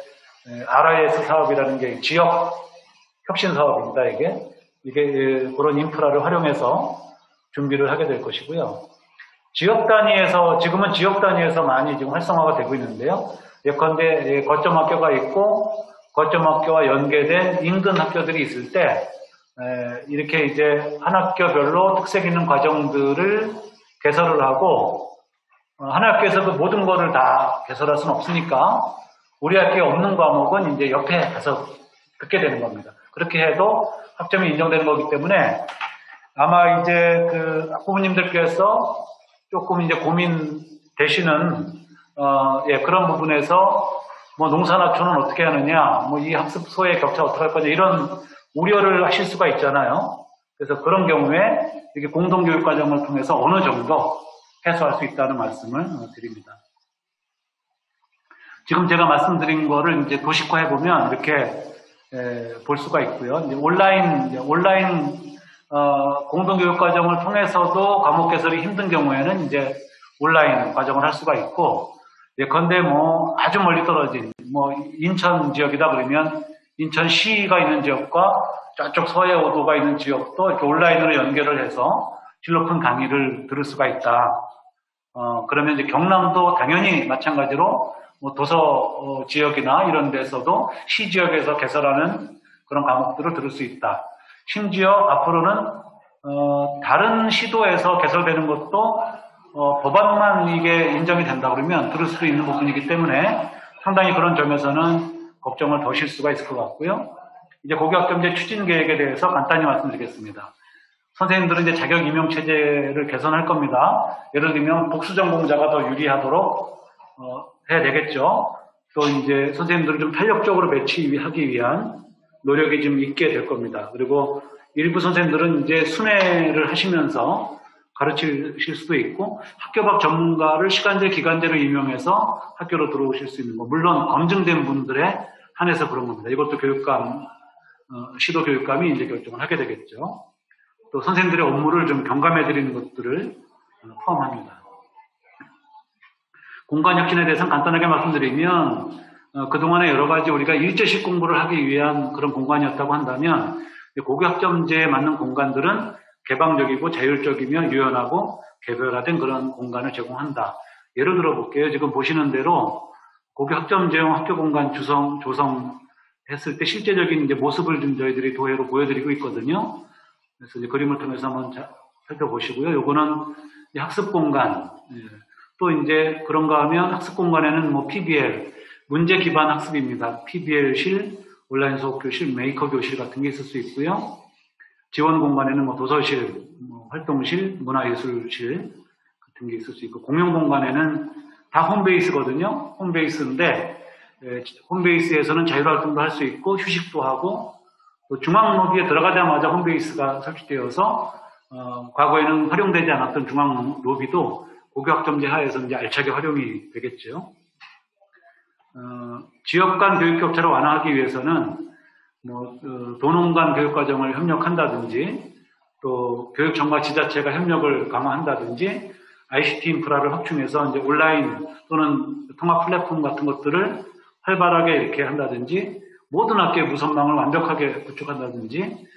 Speaker 2: RIS 사업이라는 게 지역 혁신 사업입니다. 이게 그런 인프라를 활용해서 준비를 하게 될 것이고요. 지역 단위에서, 지금은 지역 단위에서 많이 지금 활성화가 되고 있는데요. 예컨대 거점 학교가 있고 거점 학교와 연계된 인근 학교들이 있을 때 이렇게 이제 한 학교별로 특색 있는 과정들을 개설을 하고, 한 학교에서도 모든 거를 다 개설할 수는 없으니까 우리 학교에 없는 과목은 이제 옆에 가서 듣게 되는 겁니다. 그렇게 해도 학점이 인정되는 거기 때문에 아마 이제 그 학부모님들께서 조금 이제 고민되시는 그런 부분에서 뭐 농사나초는 어떻게 하느냐, 뭐 이 학습소의 격차 어떻게 할 거냐, 이런 우려를 하실 수가 있잖아요. 그래서 그런 경우에 이렇게 공동교육과정을 통해서 어느 정도 해소할 수 있다는 말씀을 드립니다. 지금 제가 말씀드린 거를 이제 도식화해 보면 이렇게 볼 수가 있고요. 이제 온라인 공동교육과정을 통해서도 과목 개설이 힘든 경우에는 이제 온라인 과정을 할 수가 있고, 예컨대 뭐 아주 멀리 떨어진 뭐 인천 지역이다 그러면 인천시가 있는 지역과 저쪽 서해오도가 있는 지역도 이렇게 온라인으로 연결을 해서 질 높은 강의를 들을 수가 있다. 그러면 이제 경남도 당연히 마찬가지로 뭐 도서 지역이나 이런 데서도 시 지역에서 개설하는 그런 과목들을 들을 수 있다. 심지어 앞으로는 다른 시도에서 개설되는 것도 법안만 이게 인정이 된다 그러면 들을 수도 있는 부분이기 때문에 상당히 그런 점에서는 걱정을 더실 수가 있을 것 같고요. 이제 고교학점제 추진 계획에 대해서 간단히 말씀드리겠습니다. 선생님들은 이제 자격 임용 체제를 개선할 겁니다. 예를 들면 복수 전공자가 더 유리하도록 해야 되겠죠. 또 이제 선생님들을 좀 탄력적으로 배치하기 위한 노력이 좀 있게 될 겁니다. 그리고 일부 선생님들은 이제 순회를 하시면서 가르칠 수도 있고, 학교 밖 전문가를 시간제, 기간제로 임용해서 학교로 들어오실 수 있는 거. 물론 검증된 분들에 한해서 그런 겁니다. 이것도 교육감, 시도 교육감이 이제 결정을 하게 되겠죠. 또 선생님들의 업무를 좀 경감해 드리는 것들을 포함합니다. 공간 혁신에 대해서는 간단하게 말씀드리면 그동안에 여러 가지 우리가 일제식 공부를 하기 위한 그런 공간이었다고 한다면 고교 학점제에 맞는 공간들은 개방적이고 자율적이며 유연하고 개별화된 그런 공간을 제공한다. 예를 들어 볼게요. 지금 보시는 대로 고교 학점제형 학교 공간 조성했을 때 실제적인 이제 모습을 좀 저희들이 도해로 보여드리고 있거든요. 그래서 이제 그림을 통해서 한번 살펴보시고요. 요거는 학습 공간. 또 이제 그런가 하면 학습 공간에는 뭐 PBL, 문제 기반 학습입니다. PBL실, 온라인 수업 교실, 메이커 교실 같은 게 있을 수 있고요. 지원 공간에는 뭐 도서실, 뭐 활동실, 문화예술실 같은 게 있을 수 있고, 공용 공간에는 다 홈베이스거든요. 홈베이스인데, 홈베이스에서는 자율활동도 할 수 있고, 휴식도 하고, 또 중앙 로비에 들어가자마자 홈베이스가 설치되어서, 과거에는 활용되지 않았던 중앙 로비도 고교 학점제 하에서 이제 알차게 활용이 되겠죠. 지역 간 교육 격차를 완화하기 위해서는 도농 간 교육 과정을 협력한다든지 또 교육청과 지자체가 협력을 강화한다든지 ICT 인프라를 확충해서 이제 온라인 또는 통합 플랫폼 같은 것들을 활발하게 이렇게 한다든지 모든 학교의 무선망을 완벽하게 구축한다든지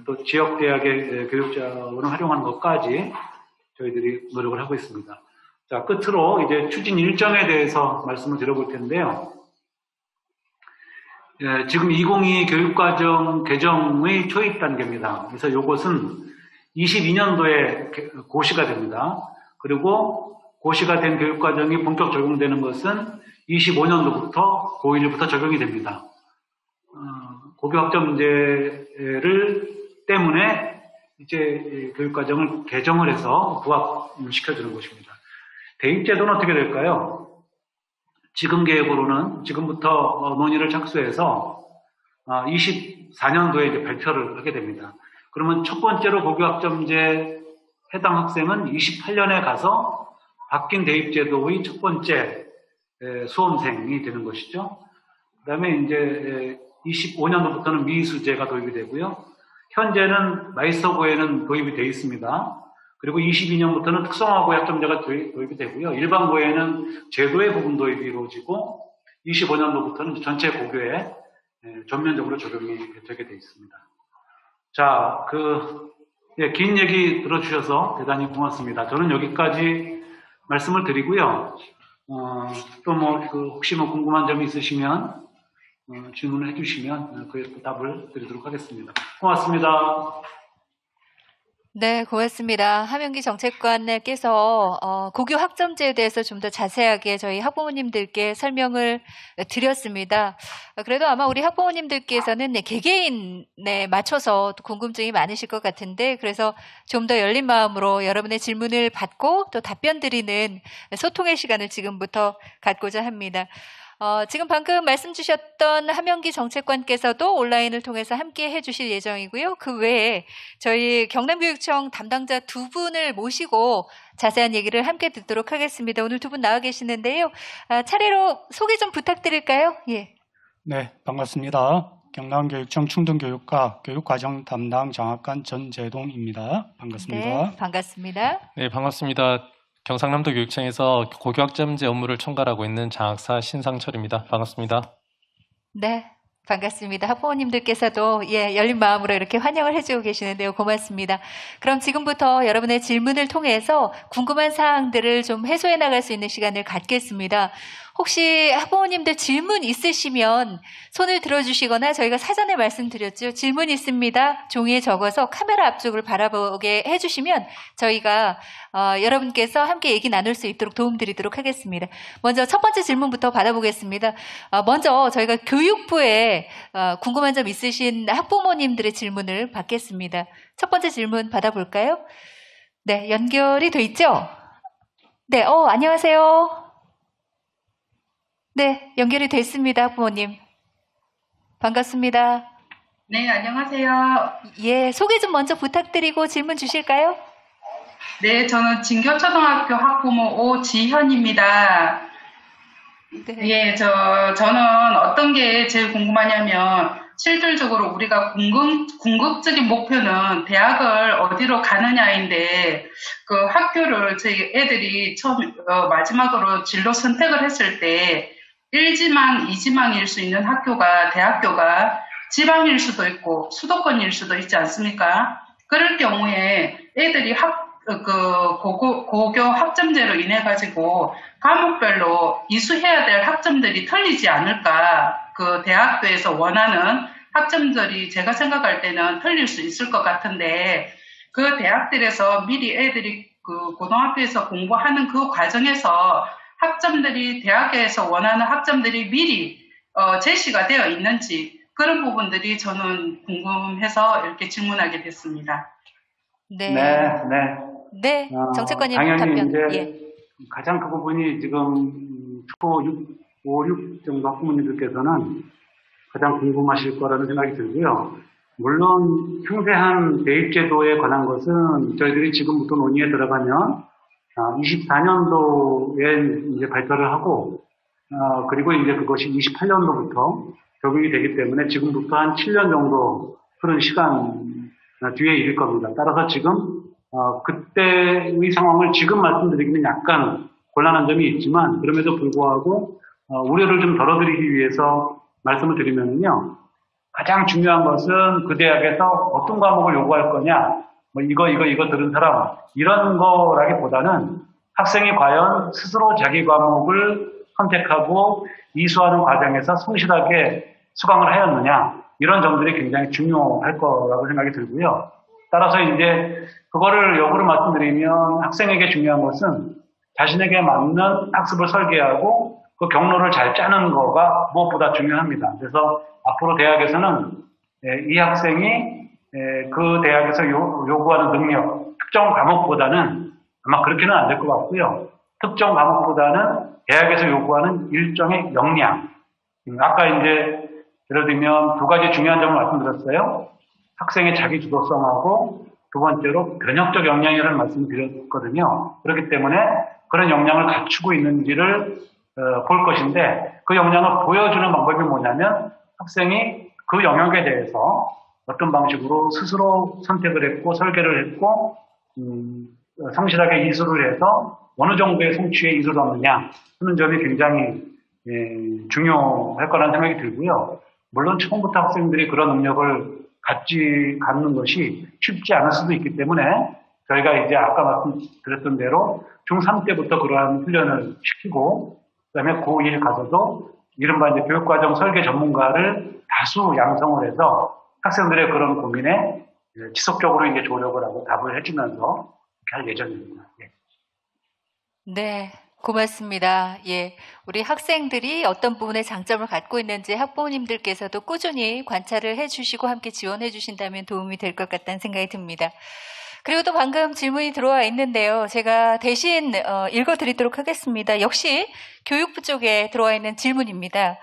Speaker 2: 또 지역 대학의 교육 자원을 활용하는 것까지 저희들이 노력을 하고 있습니다. 자, 끝으로 이제 추진 일정에 대해서 말씀을 드려볼 텐데요. 지금 2022 교육과정 개정의 초입 단계입니다. 그래서 이것은 22년도에 고시가 됩니다. 그리고 고시가 된 교육과정이 본격 적용되는 것은 25년도부터 고1부터 적용이 됩니다. 고교 학점제를 때문에 이제 교육과정을 개정을 해서 부합시켜주는 것입니다. 대입제도는 어떻게 될까요? 지금 계획으로는 지금부터 논의를 착수해서 24년도에 이제 발표를 하게 됩니다. 그러면 첫 번째로 고교 학점제 해당 학생은 28년에 가서 바뀐 대입제도의 첫 번째 수험생이 되는 것이죠. 그 다음에 이제 25년도부터는 미수제가 도입이 되고요. 현재는 마이스터고에는 도입이 되어 있습니다. 그리고 22년부터는 특성화고에 학점제가 도입이 되고요. 일반고에는 제도의 부분 도입이 이루어지고 25년도부터는 전체 고교에 전면적으로 적용이 되게 되어 있습니다. 자, 긴 얘기 들어주셔서 대단히 고맙습니다. 저는 여기까지 말씀을 드리고요. 또 혹시 궁금한 점이 있으시면 질문을 해주시면 그에 답을 드리도록 하겠습니다. 고맙습니다.
Speaker 1: 네, 고맙습니다. 함영기 정책관께서 고교 학점제에 대해서 좀 더 자세하게 저희 학부모님들께 설명을 드렸습니다. 그래도 아마 우리 학부모님들께서는 개개인에 맞춰서 궁금증이 많으실 것 같은데, 그래서 좀 더 열린 마음으로 여러분의 질문을 받고 또 답변 드리는 소통의 시간을 지금부터 갖고자 합니다. 지금 방금 말씀 주셨던 함영기 정책관께서도 온라인을 통해서 함께 해주실 예정이고요. 그 외에 저희 경남교육청 담당자 두 분을 모시고 자세한 얘기를 함께 듣도록 하겠습니다. 오늘 두 분 나와 계시는데요. 차례로 소개 좀 부탁드릴까요? 예.
Speaker 3: 네, 반갑습니다. 경남교육청 충동교육과 교육과정 담당 장학관 전재동입니다. 반갑습니다.
Speaker 1: 네, 반갑습니다.
Speaker 4: 네, 반갑습니다. 경상남도 교육청에서 고교 학점제 업무를 총괄하고 있는 장학사 신상철입니다. 반갑습니다.
Speaker 1: 네, 반갑습니다. 학부모님들께서도 열린 마음으로 이렇게 환영을 해주고 계시는데요. 고맙습니다. 그럼 지금부터 여러분의 질문을 통해서 궁금한 사항들을 좀 해소해 나갈 수 있는 시간을 갖겠습니다. 혹시 학부모님들 질문 있으시면 손을 들어주시거나 저희가 사전에 말씀드렸죠. 질문 있습니다. 종이에 적어서 카메라 앞쪽을 바라보게 해주시면 저희가 여러분께서 함께 얘기 나눌 수 있도록 도움드리도록 하겠습니다. 먼저 첫 번째 질문부터 받아보겠습니다. 먼저 저희가 교육부에 궁금한 점 있으신 학부모님들의 질문을 받겠습니다. 첫 번째 질문 받아볼까요? 네, 연결이 돼 있죠? 네, 안녕하세요. 네, 연결이 됐습니다, 학부모님. 반갑습니다.
Speaker 5: 네, 안녕하세요.
Speaker 1: 예, 소개 좀 먼저 부탁드리고 질문 주실까요?
Speaker 5: 네, 저는 진교초등학교 학부모 오지현입니다.
Speaker 1: 네.
Speaker 5: 예, 저는 어떤 게 제일 궁금하냐면, 실질적으로 우리가 궁극적인 목표는 대학을 어디로 가느냐인데 그 학교를 저희 애들이 마지막으로 진로 선택을 했을 때 1지망, 2지망일 수 있는 대학교가 지방일 수도 있고 수도권일 수도 있지 않습니까? 그럴 경우에 애들이 고교 학점제로 인해 가지고 과목별로 이수해야 될 학점들이 틀리지 않을까. 그 대학교에서 원하는 학점들이 제가 생각할 때는 틀릴 수 있을 것 같은데 그 대학들에서 미리 애들이 그 고등학교에서 공부하는 그 과정에서 학점들이 대학에서 원하는 학점들이 미리 제시가 되어 있는지 그런 부분들이 저는 궁금해서 이렇게 질문하게 됐습니다.
Speaker 1: 네.
Speaker 2: 네.
Speaker 1: 정책관님
Speaker 2: 당연히
Speaker 1: 답변.
Speaker 2: 이제
Speaker 1: 예.
Speaker 2: 가장 그 부분이 지금 초 5, 6 정도 학부모님들께서는 가장 궁금하실 거라는 생각이 들고요. 물론 상세한 대입제도에 관한 것은 저희들이 지금부터 논의에 들어가면 24년도에 이제 발표를 하고 그리고 이제 그것이 28년도부터 적용이 되기 때문에 지금부터 한 7년 정도 흐른 시간 뒤에 이를 겁니다. 따라서 지금 그때의 상황을 지금 말씀드리기는 약간 곤란한 점이 있지만 그럼에도 불구하고 우려를 좀 덜어드리기 위해서 말씀을 드리면요. 가장 중요한 것은 그 대학에서 어떤 과목을 요구할 거냐, 뭐 이거 들은 사람 이런 거라기보다는 학생이 과연 스스로 자기 과목을 선택하고 이수하는 과정에서 성실하게 수강을 하였느냐 이런 점들이 굉장히 중요할 거라고 생각이 들고요. 따라서 이제 그거를 역으로 말씀드리면 학생에게 중요한 것은 자신에게 맞는 학습을 설계하고 그 경로를 잘 짜는 거가 무엇보다 중요합니다. 그래서 앞으로 대학에서는 이 학생이 그 대학에서 요구하는 능력, 특정 과목보다는 아마 그렇게는 안 될 것 같고요. 특정 과목보다는 대학에서 요구하는 일종의 역량. 아까 이제 예를 들면 두 가지 중요한 점을 말씀드렸어요. 학생의 자기 주도성하고 두 번째로 변혁적 역량이라는 말씀을 드렸거든요. 그렇기 때문에 그런 역량을 갖추고 있는지를 볼 것인데 그 역량을 보여주는 방법이 뭐냐면 학생이 그 영역에 대해서 어떤 방식으로 스스로 선택을 했고 설계를 했고 성실하게 이수를 해서 어느 정도의 성취에 이수를 얻느냐 하는 점이 굉장히 중요할 거라는 생각이 들고요. 물론 처음부터 학생들이 그런 능력을 갖는 것이 쉽지 않을 수도 있기 때문에 저희가 이제 아까 말씀드렸던 대로 중3 때부터 그러한 훈련을 시키고 그다음에 고1 가서도 이른바 이제 교육과정 설계 전문가를 다수 양성을 해서 학생들의 그런 고민에 지속적으로 이제 조력을 하고 답을 해주면서 이렇게 할 예정입니다. 예.
Speaker 1: 네. 고맙습니다. 예. 우리 학생들이 어떤 부분에 장점을 갖고 있는지 학부모님들께서도 꾸준히 관찰을 해주시고 함께 지원해 주신다면 도움이 될 것 같다는 생각이 듭니다. 그리고 또 방금 질문이 들어와 있는데요. 제가 대신 읽어드리도록 하겠습니다. 역시 교육부 쪽에 들어와 있는 질문입니다.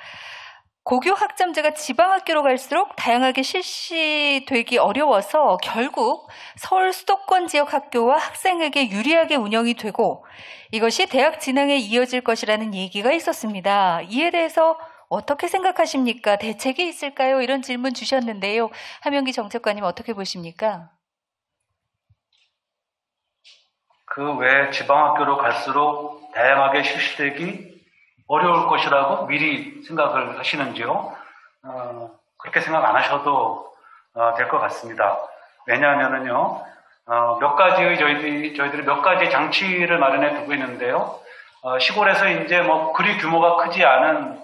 Speaker 1: 고교 학점제가 지방학교로 갈수록 다양하게 실시되기 어려워서 결국 서울 수도권 지역 학교와 학생에게 유리하게 운영이 되고 이것이 대학 진학에 이어질 것이라는 얘기가 있었습니다. 이에 대해서 어떻게 생각하십니까? 대책이 있을까요? 이런 질문 주셨는데요. 하명기 정책관님 어떻게 보십니까?
Speaker 2: 그 외 지방학교로 갈수록 다양하게 실시되기 어려울 것이라고 미리 생각을 하시는지요? 그렇게 생각 안 하셔도 될 것 같습니다. 왜냐하면은요, 몇 가지의 저희들이 몇 가지 장치를 마련해 두고 있는데요. 시골에서 이제 뭐 그리 규모가 크지 않은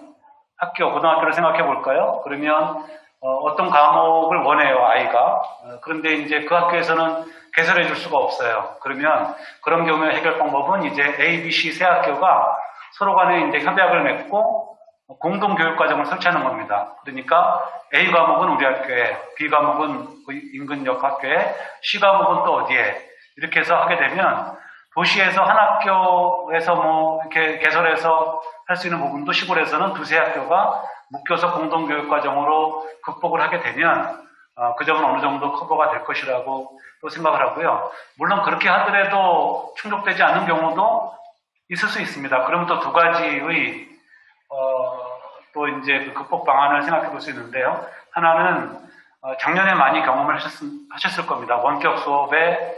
Speaker 2: 학교, 고등학교를 생각해 볼까요? 그러면 어떤 과목을 원해요, 아이가. 그런데 이제 그 학교에서는 개설해 줄 수가 없어요. 그러면 그런 경우에 해결 방법은 이제 A, B, C 세 학교가 서로 간에 이제 협약을 맺고 공동 교육 과정을 설치하는 겁니다. 그러니까 A 과목은 우리 학교에, B 과목은 인근 옆 학교에, C 과목은 또 어디에 이렇게 해서 하게 되면 도시에서 한 학교에서 뭐 이렇게 개설해서 할 수 있는 부분도 시골에서는 두세 학교가 묶여서 공동 교육 과정으로 극복을 하게 되면 그 점은 어느 정도 커버가 될 것이라고 또 생각을 하고요. 물론 그렇게 하더라도 충족되지 않는 경우도 있을 수 있습니다. 그러면 또 두 가지의 또 이제 그 극복 방안을 생각해 볼 수 있는데요. 하나는 작년에 많이 경험을 하셨을 겁니다. 원격 수업에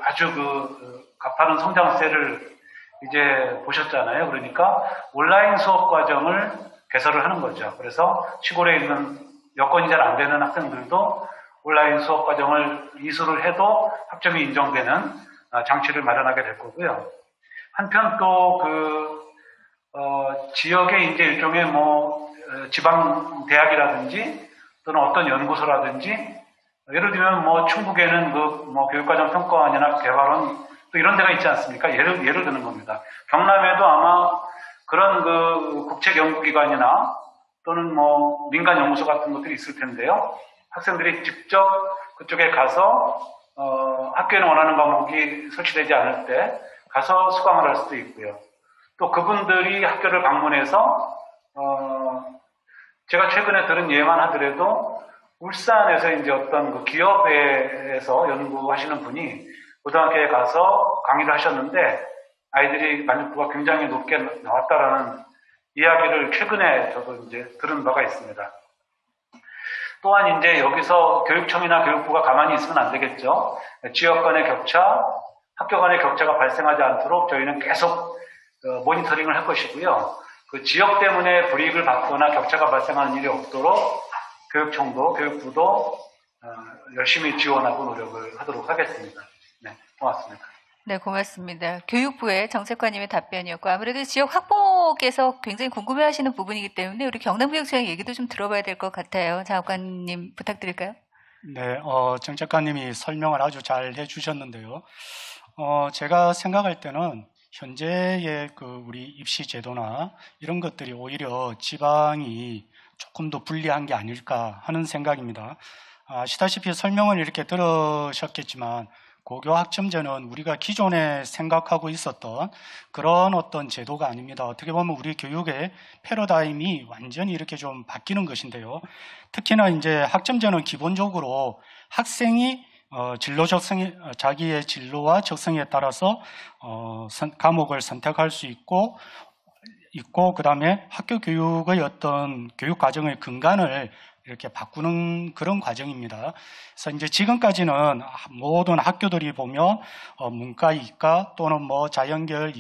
Speaker 2: 아주 가파른 성장세를 이제 보셨잖아요. 그러니까 온라인 수업 과정을 개설을 하는 거죠. 그래서 시골에 있는 여건이 잘 안 되는 학생들도 온라인 수업 과정을 이수를 해도 학점이 인정되는 장치를 마련하게 될 거고요. 한편 또 지역의 이제 일종의 지방 대학이라든지 또는 어떤 연구소라든지 예를 들면 충북에는 교육과정 평가원이나 개발원 또 이런 데가 있지 않습니까? 예를 드는 겁니다. 경남에도 아마 그런 국책 연구기관이나 또는 민간 연구소 같은 것들이 있을 텐데요. 학생들이 직접 그쪽에 가서 학교에는 원하는 과목이 설치되지 않을 때 가서 수강을 할 수도 있고요. 또 그분들이 학교를 방문해서 제가 최근에 들은 예만 하더라도 울산에서 이제 어떤 기업에서 연구하시는 분이 고등학교에 가서 강의를 하셨는데 아이들이 만족도가 굉장히 높게 나왔다라는 이야기를 최근에 저도 이제 들은 바가 있습니다. 또한 이제 여기서 교육청이나 교육부가 가만히 있으면 안 되겠죠. 지역 간의 격차, 학교 간의 격차가 발생하지 않도록 저희는 계속 모니터링을 할 것이고요. 그 지역 때문에 불이익을 받거나 격차가 발생하는 일이 없도록 교육청도 교육부도 열심히 지원하고 노력을 하도록 하겠습니다. 네, 고맙습니다.
Speaker 1: 네, 고맙습니다. 교육부의 정책관님의 답변이었고 아무래도 지역 학부모께서 굉장히 궁금해하시는 부분이기 때문에 우리 경남교육청의 얘기도 좀 들어봐야 될 것 같아요. 장학관님 부탁드릴까요?
Speaker 3: 네, 정책관님이 설명을 아주 잘 해주셨는데요. 제가 생각할 때는 현재의 우리 입시 제도나 이런 것들이 오히려 지방이 조금 더 불리한 게 아닐까 하는 생각입니다. 아시다시피 설명을 이렇게 들으셨겠지만 고교 학점제는 우리가 기존에 생각하고 있었던 그런 어떤 제도가 아닙니다. 어떻게 보면 우리 교육의 패러다임이 완전히 이렇게 좀 바뀌는 것인데요. 특히나 이제 학점제는 기본적으로 학생이 자기의 진로와 적성에 따라서 과목을 선택할 수 있고 그 다음에 학교 교육의 어떤 교육 과정의 근간을 이렇게 바꾸는 그런 과정입니다. 그래서 이제 지금까지는 모든 학교들이 보면 문과, 이과 또는 자연계열,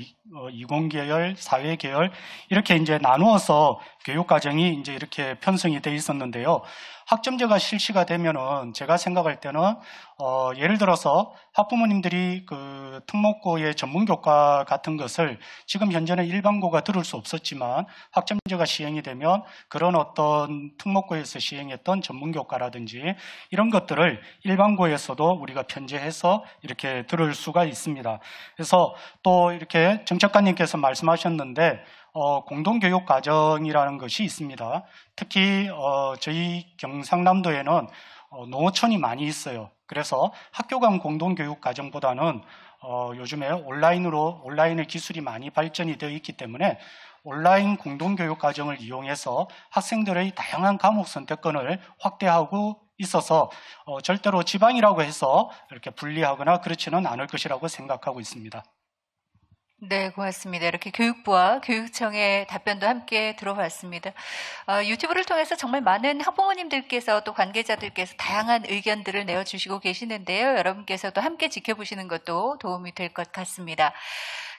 Speaker 3: 이공계열, 사회계열 이렇게 이제 나누어서 교육 과정이 이제 이렇게 편성이 돼 있었는데요. 학점제가 실시가 되면은 제가 생각할 때는 예를 들어서 학부모님들이 특목고의 전문교과 같은 것을 지금 현재는 일반고가 들을 수 없었지만 학점제가 시행이 되면 그런 어떤 특목고에서 시행했던 전문교과라든지 이런 것들을 일반고에서도 우리가 편제해서 이렇게 들을 수가 있습니다. 그래서 또 이렇게 정책관님께서 말씀하셨는데 공동교육 과정이라는 것이 있습니다. 특히 저희 경상남도에는 농어촌이 많이 있어요. 그래서 학교 간 공동교육 과정보다는 요즘에 온라인의 기술이 많이 발전이 되어 있기 때문에 온라인 공동교육 과정을 이용해서 학생들의 다양한 과목 선택권을 확대하고 있어서 절대로 지방이라고 해서 이렇게 분리하거나 그렇지는 않을 것이라고 생각하고 있습니다.
Speaker 1: 네, 고맙습니다. 이렇게 교육부와 교육청의 답변도 함께 들어봤습니다. 유튜브를 통해서 정말 많은 학부모님들께서 또 관계자들께서 다양한 의견들을 내어주시고 계시는데요. 여러분께서도 함께 지켜보시는 것도 도움이 될 것 같습니다.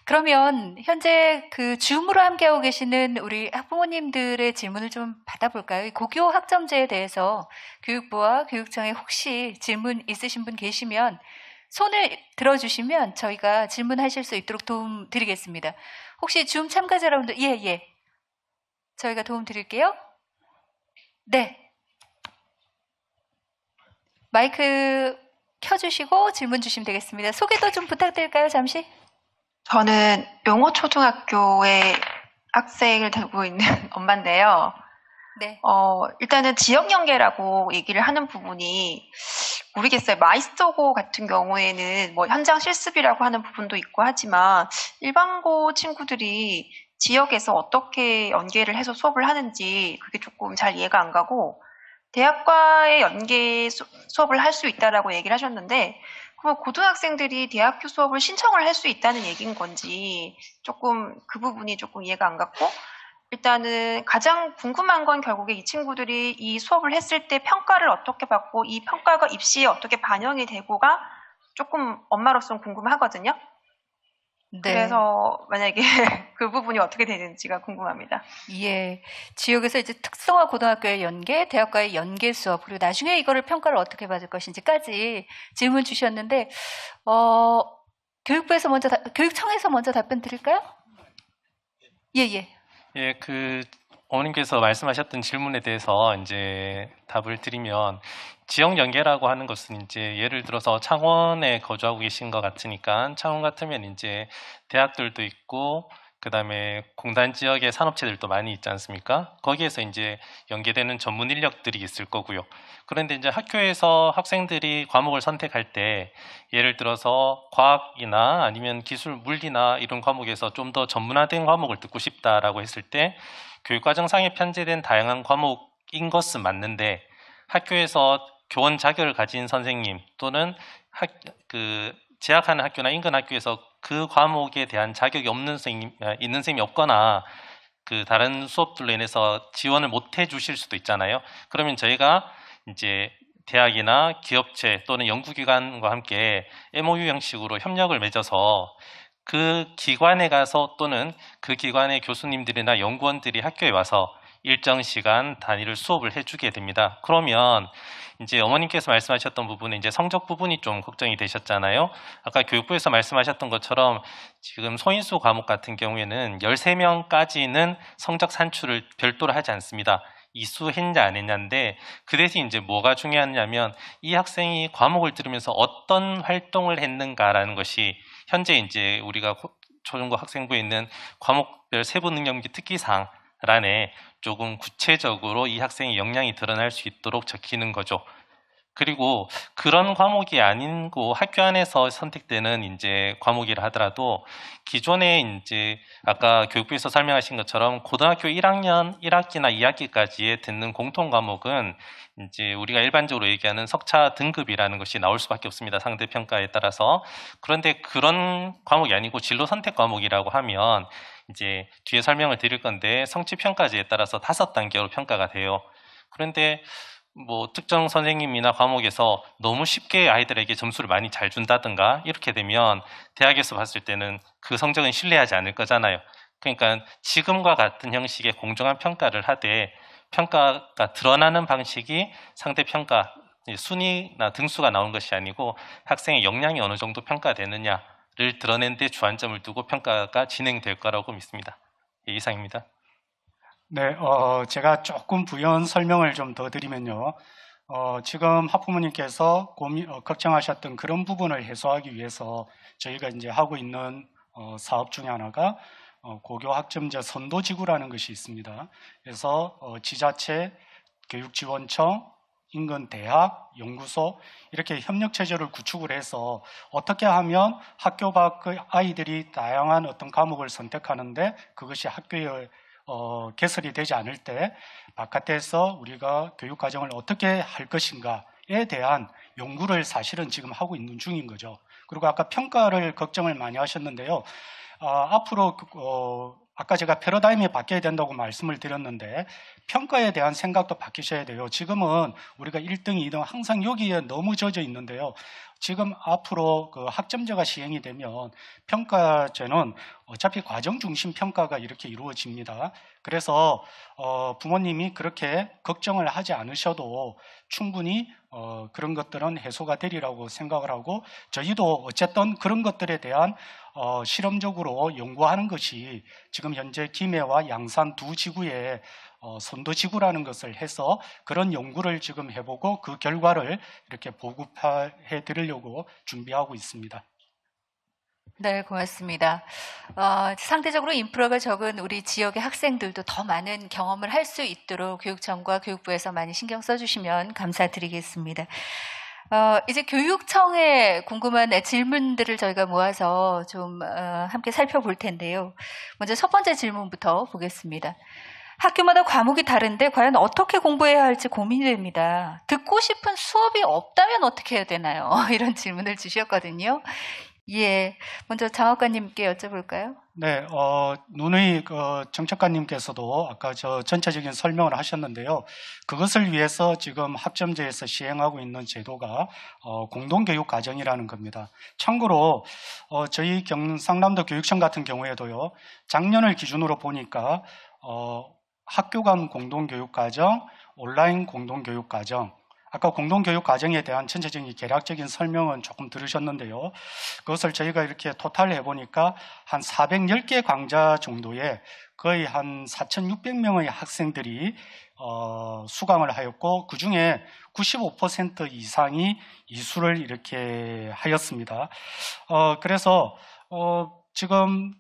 Speaker 1: 그러면 현재 줌으로 함께하고 계시는 우리 학부모님들의 질문을 좀 받아볼까요? 고교 학점제에 대해서 교육부와 교육청에 혹시 질문 있으신 분 계시면 손을 들어주시면 저희가 질문하실 수 있도록 도움 드리겠습니다. 혹시 줌 참가자 여러분들, 예. 저희가 도움 드릴게요. 네. 마이크 켜주시고 질문 주시면 되겠습니다. 소개도 좀 부탁드릴까요, 잠시?
Speaker 6: 저는 용호초등학교의 학생을 두고 있는 엄마인데요.
Speaker 1: 네.
Speaker 6: 일단은 지역 연계라고 얘기를 하는 부분이 모르겠어요. 마이스터고 같은 경우에는 현장 실습이라고 하는 부분도 있고 하지만 일반고 친구들이 지역에서 어떻게 연계를 해서 수업을 하는지 그게 조금 잘 이해가 안 가고 대학과의 연계 수업을 할 수 있다라고 얘기를 하셨는데 그럼 고등학생들이 대학교 수업을 신청을 할 수 있다는 얘기인 건지 조금 그 부분이 조금 이해가 안 갔고 일단은 가장 궁금한 건 결국에 이 친구들이 이 수업을 했을 때 평가를 어떻게 받고 이 평가가 입시에 어떻게 반영이 되고가 조금 엄마로서는 궁금하거든요.
Speaker 1: 네.
Speaker 6: 그래서 만약에 그 부분이 어떻게 되는지가 궁금합니다.
Speaker 1: 예. 지역에서 이제 특성화 고등학교의 연계, 대학과의 연계 수업, 그리고 나중에 이거를 평가를 어떻게 받을 것인지까지 질문 주셨는데, 교육청에서 먼저 답변 드릴까요? 예.
Speaker 4: 예, 어머님께서 말씀하셨던 질문에 대해서 이제 답을 드리면, 지역 연계라고 하는 것은 이제 예를 들어서 창원에 거주하고 계신 것 같으니까, 창원 같으면 이제 대학들도 있고, 그 다음에 공단 지역의 산업체들도 많이 있지 않습니까? 거기에서 이제 연계되는 전문 인력들이 있을 거고요. 그런데 이제 학교에서 학생들이 과목을 선택할 때, 예를 들어서 과학이나 아니면 기술, 물리나 이런 과목에서 좀 더 전문화된 과목을 듣고 싶다라고 했을 때, 교육과정상에 편제된 다양한 과목인 것은 맞는데, 학교에서 교원 자격을 가진 선생님 또는 재학하는 학교나 인근 학교에서 그 과목에 대한 자격이 있는 선생님이 없거나 다른 수업들로 인해서 지원을 못 해주실 수도 있잖아요. 그러면 저희가 이제 대학이나 기업체 또는 연구기관과 함께 MOU 형식으로 협력을 맺어서 그 기관에 가서 또는 그 기관의 교수님들이나 연구원들이 학교에 와서 일정 시간 단위를 수업을 해주게 됩니다. 그러면 이제 어머님께서 말씀하셨던 부분은 이제 성적 부분이 좀 걱정이 되셨잖아요. 아까 교육부에서 말씀하셨던 것처럼 지금 소인수 과목 같은 경우에는 13명까지는 성적 산출을 별도로 하지 않습니다. 이수했냐 안 했냐인데, 그 대신 이제 뭐가 중요하냐면 이 학생이 과목을 들으면서 어떤 활동을 했는가라는 것이 현재 이제 우리가 초중고 학생부에 있는 과목별 세부 능력기 특기사항 란에 조금 구체적으로 이 학생의 역량이 드러날 수 있도록 적히는 거죠. 그리고 그런 과목이 아니고 학교 안에서 선택되는 이제 과목이라 하더라도 기존에 이제 아까 교육부에서 설명하신 것처럼 고등학교 1학년 1학기나 2학기까지에 듣는 공통 과목은 이제 우리가 일반적으로 얘기하는 석차 등급이라는 것이 나올 수밖에 없습니다. 상대 평가에 따라서. 그런데 그런 과목이 아니고 진로 선택 과목이라고 하면 이제 뒤에 설명을 드릴 건데 성취 평가제에 따라서 5단계로 평가가 돼요. 그런데 뭐 특정 선생님이나 과목에서 너무 쉽게 아이들에게 점수를 많이 잘 준다든가 이렇게 되면 대학에서 봤을 때는 그 성적은 신뢰하지 않을 거잖아요. 그러니까 지금과 같은 형식의 공정한 평가를 하되 평가가 드러나는 방식이 상대 평가 순위나 등수가 나온 것이 아니고 학생의 역량이 어느 정도 평가되느냐를 드러낸 데 주안점을 두고 평가가 진행될 거라고 믿습니다. 예, 이상입니다.
Speaker 3: 네, 제가 조금 부연 설명을 좀 더 드리면요. 지금 학부모님께서 걱정하셨던 그런 부분을 해소하기 위해서 저희가 이제 하고 있는 사업 중에 하나가 고교 학점제 선도지구라는 것이 있습니다. 그래서 지자체, 교육지원청, 인근 대학, 연구소 이렇게 협력체제를 구축을 해서 어떻게 하면 학교 밖의 아이들이 다양한 어떤 과목을 선택하는데 그것이 학교에 개설이 되지 않을 때 바깥에서 우리가 교육과정을 어떻게 할 것인가에 대한 연구를 사실은 지금 하고 있는 중인 거죠. 그리고 아까 평가를 걱정을 많이 하셨는데요. 앞으로 아까 제가 패러다임이 바뀌어야 된다고 말씀을 드렸는데 평가에 대한 생각도 바뀌셔야 돼요. 지금은 우리가 1등, 2등 항상 여기에 너무 젖어 있는데요. 지금 앞으로 그 학점제가 시행이 되면 평가제는 어차피 과정 중심 평가가 이렇게 이루어집니다. 그래서 부모님이 그렇게 걱정을 하지 않으셔도 충분히 그런 것들은 해소가 되리라고 생각을 하고 저희도 어쨌든 그런 것들에 대한 실험적으로 연구하는 것이 지금 현재 김해와 양산 두 지구에 선도지구라는 것을 해서 그런 연구를 지금 해보고 그 결과를 이렇게 보급해 드리려고 준비하고 있습니다.
Speaker 1: 네, 고맙습니다. 상대적으로 인프라가 적은 우리 지역의 학생들도 더 많은 경험을 할 수 있도록 교육청과 교육부에서 많이 신경 써주시면 감사드리겠습니다. 이제 교육청에 궁금한 질문들을 저희가 모아서 좀 함께 살펴볼 텐데요. 먼저 첫 번째 질문부터 보겠습니다. 학교마다 과목이 다른데 과연 어떻게 공부해야 할지 고민이 됩니다. 듣고 싶은 수업이 없다면 어떻게 해야 되나요? 이런 질문을 주셨거든요. 예, 먼저 장학관님께 여쭤볼까요?
Speaker 3: 네, 누누이 정책관님께서도 아까 전체적인 설명을 하셨는데요. 그것을 위해서 지금 학점제에서 시행하고 있는 제도가 공동교육과정이라는 겁니다. 참고로 저희 경상남도 교육청 같은 경우에도요, 작년을 기준으로 보니까 학교 간 공동교육과정, 온라인 공동교육과정, 아까 공동교육과정에 대한 전체적인 개략적인 설명은 조금 들으셨는데요. 그것을 저희가 이렇게 토탈 해보니까 한 410개 강좌 정도에 거의 한 4,600명의 학생들이 수강을 하였고, 그 중에 95% 이상이 이수를 이렇게 하였습니다. 그래서 지금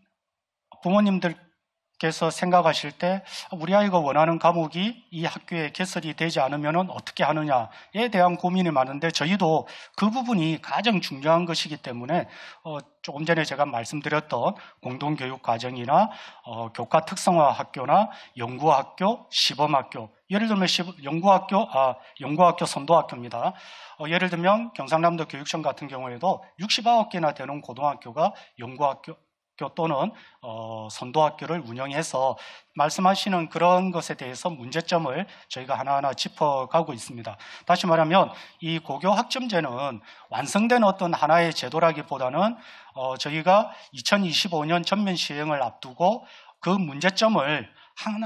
Speaker 3: 부모님들께서 생각하실 때 우리 아이가 원하는 과목이 이 학교에 개설이 되지 않으면 어떻게 하느냐에 대한 고민이 많은데, 저희도 그 부분이 가장 중요한 것이기 때문에 조금 전에 제가 말씀드렸던 공동교육과정이나 교과 특성화 학교나 연구학교, 시범학교, 예를 들면 연구학교 선도학교입니다. 예를 들면 경상남도 교육청 같은 경우에도 69개나 되는 고등학교가 연구학교 또는 선도학교를 운영해서 말씀하시는 그런 것에 대해서 문제점을 저희가 하나하나 짚어가고 있습니다. 다시 말하면 이 고교 학점제는 완성된 어떤 하나의 제도라기보다는 저희가 2025년 전면 시행을 앞두고 그 문제점을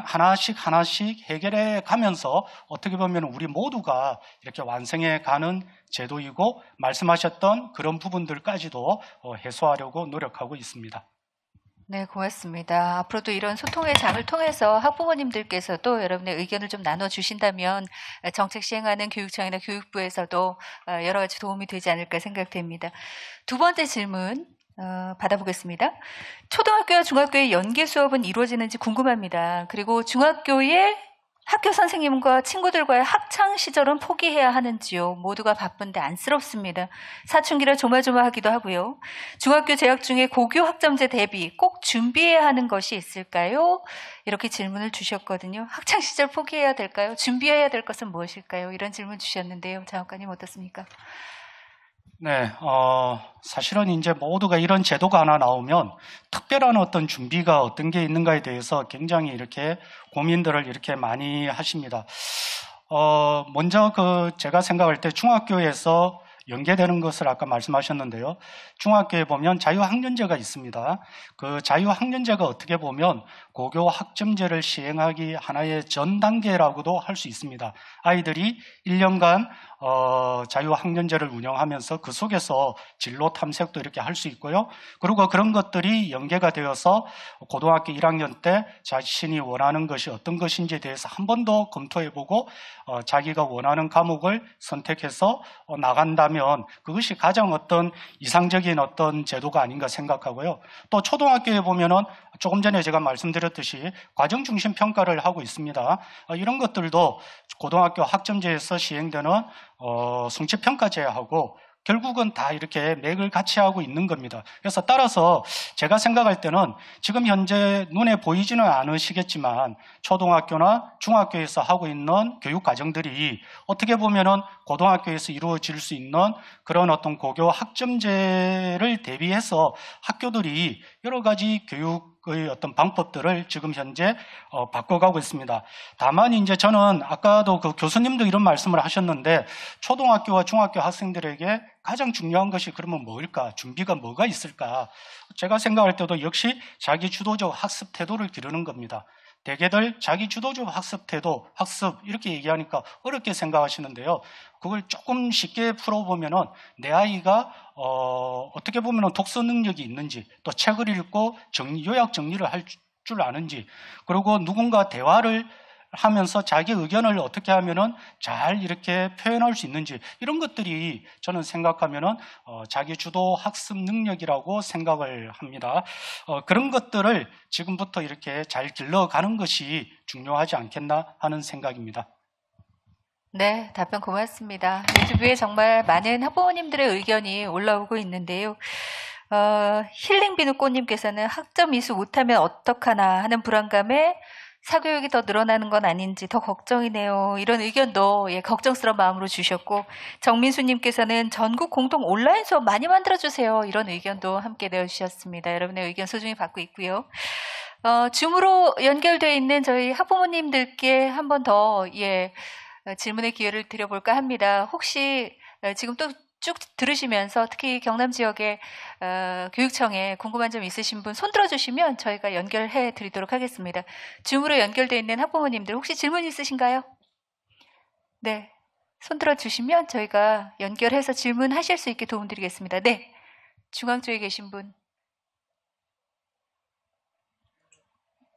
Speaker 3: 하나씩 해결해 가면서 어떻게 보면 우리 모두가 이렇게 완성해 가는 제도이고, 말씀하셨던 그런 부분들까지도 해소하려고 노력하고 있습니다.
Speaker 1: 네, 고맙습니다. 앞으로도 이런 소통의 장을 통해서 학부모님들께서도 여러분의 의견을 좀 나눠주신다면 정책 시행하는 교육청이나 교육부에서도 여러 가지 도움이 되지 않을까 생각됩니다. 두 번째 질문 받아보겠습니다. 초등학교와 중학교의 연계 수업은 이루어지는지 궁금합니다. 그리고 중학교의 학교 선생님과 친구들과의 학창 시절은 포기해야 하는지요? 모두가 바쁜데 안쓰럽습니다. 사춘기라 조마조마하기도 하고요. 중학교 재학 중에 고교 학점제 대비 꼭 준비해야 하는 것이 있을까요? 이렇게 질문을 주셨거든요. 학창 시절 포기해야 될까요? 준비해야 될 것은 무엇일까요? 이런 질문 주셨는데요. 장학관님 어떻습니까?
Speaker 3: 네, 사실은 이제 모두가 이런 제도가 하나 나오면 특별한 어떤 준비가 어떤 게 있는가에 대해서 굉장히 이렇게 고민들을 이렇게 많이 하십니다. 먼저 제가 생각할 때 중학교에서 연계되는 것을 아까 말씀하셨는데요. 중학교에 보면 자유학년제가 있습니다. 그 자유학년제가 어떻게 보면 고교 학점제를 시행하기 하나의 전 단계라고도 할 수 있습니다. 아이들이 1년간 자유학년제를 운영하면서 그 속에서 진로 탐색도 이렇게 할 수 있고요. 그리고 그런 것들이 연계가 되어서 고등학교 1학년 때 자신이 원하는 것이 어떤 것인지에 대해서 한 번 더 검토해보고 자기가 원하는 과목을 선택해서 나간다면 그것이 가장 어떤 이상적인 어떤 제도가 아닌가 생각하고요. 또 초등학교에 보면은 조금 전에 제가 말씀드렸듯이 과정 중심 평가를 하고 있습니다. 이런 것들도 고등학교 학점제에서 시행되는 성취평가제하고 결국은 다 이렇게 맥을 같이 하고 있는 겁니다. 그래서 따라서 제가 생각할 때는 지금 현재 눈에 보이지는 않으시겠지만 초등학교나 중학교에서 하고 있는 교육 과정들이 어떻게 보면은 고등학교에서 이루어질 수 있는 그런 어떤 고교 학점제를 대비해서 학교들이 여러 가지 교육의 어떤 방법들을 지금 현재 바꿔가고 있습니다. 다만 이제 저는 아까도 그 교수님도 이런 말씀을 하셨는데 초등학교와 중학교 학생들에게 가장 중요한 것이 그러면 뭘까? 준비가 뭐가 있을까? 제가 생각할 때도 역시 자기 주도적 학습 태도를 기르는 겁니다. 대개들 자기 주도적 학습 태도, 학습 이렇게 얘기하니까 어렵게 생각하시는데요. 그걸 조금 쉽게 풀어보면은 내 아이가 어떻게 보면은 독서 능력이 있는지, 또 책을 읽고 요약 정리를 할 줄 아는지, 그리고 누군가 대화를 하면서 자기 의견을 어떻게 하면은 잘 이렇게 표현할 수 있는지, 이런 것들이 저는 생각하면은 자기 주도 학습 능력이라고 생각을 합니다. 그런 것들을 지금부터 이렇게 잘 길러가는 것이 중요하지 않겠나 하는 생각입니다.
Speaker 1: 네, 답변 고맙습니다. 유튜브에 정말 많은 학부모님들의 의견이 올라오고 있는데요. 힐링비누꽃님께서는 학점 이수 못하면 어떡하나 하는 불안감에 사교육이 더 늘어나는 건 아닌지 더 걱정이네요. 이런 의견도 걱정스러운 마음으로 주셨고, 정민수님께서는 전국 공동 온라인 수업 많이 만들어주세요. 이런 의견도 함께 내어주셨습니다. 여러분의 의견 소중히 받고 있고요. 줌으로 연결되어 있는 저희 학부모님들께 한 번 더 질문의 기회를 드려볼까 합니다. 혹시 지금 또 쭉 들으시면서 특히 경남 지역의 교육청에 궁금한 점 있으신 분 손 들어주시면 저희가 연결해 드리도록 하겠습니다. 줌으로 연결되어 있는 학부모님들 혹시 질문 있으신가요? 네, 손 들어주시면 저희가 연결해서 질문하실 수 있게 도움드리겠습니다. 네, 중앙 쪽에 계신 분.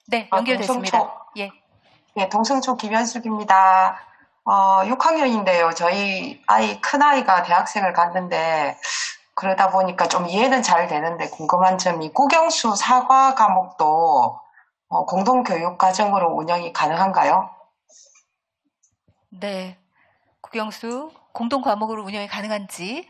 Speaker 1: 네, 연결됐습니다.
Speaker 7: 예, 동성초 김현숙입니다. 6학년인데요. 저희 큰아이가 대학생을 갔는데, 그러다 보니까 좀 이해는 잘 되는데 궁금한 점이 국영수 사과 과목도 공동교육과정으로 운영이 가능한가요?
Speaker 1: 네, 국영수 공동과목으로 운영이 가능한지.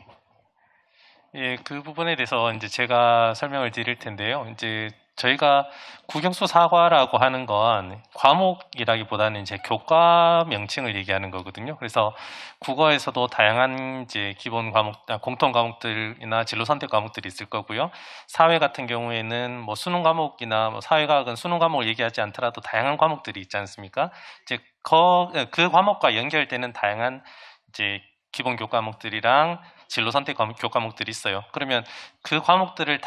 Speaker 4: 예, 그 부분에 대해서 이제 제가 설명을 드릴 텐데요. 이제 저희가 국영수 사과라고 하는 건 과목이라기보다는 이제 교과 명칭을 얘기하는 거거든요. 그래서 국어에서도 다양한 이제 기본 과목, 공통 과목들이나 진로 선택 과목들이 있을 거고요. 사회 같은 경우에는 뭐 수능 과목이나 뭐 사회과학은 수능 과목을 얘기하지 않더라도 다양한 과목들이 있지 않습니까? 이제 그 과목과 연결되는 다양한 이제 기본 교과목들이랑 진로 선택 교과목들이 있어요. 그러면 그 과목들을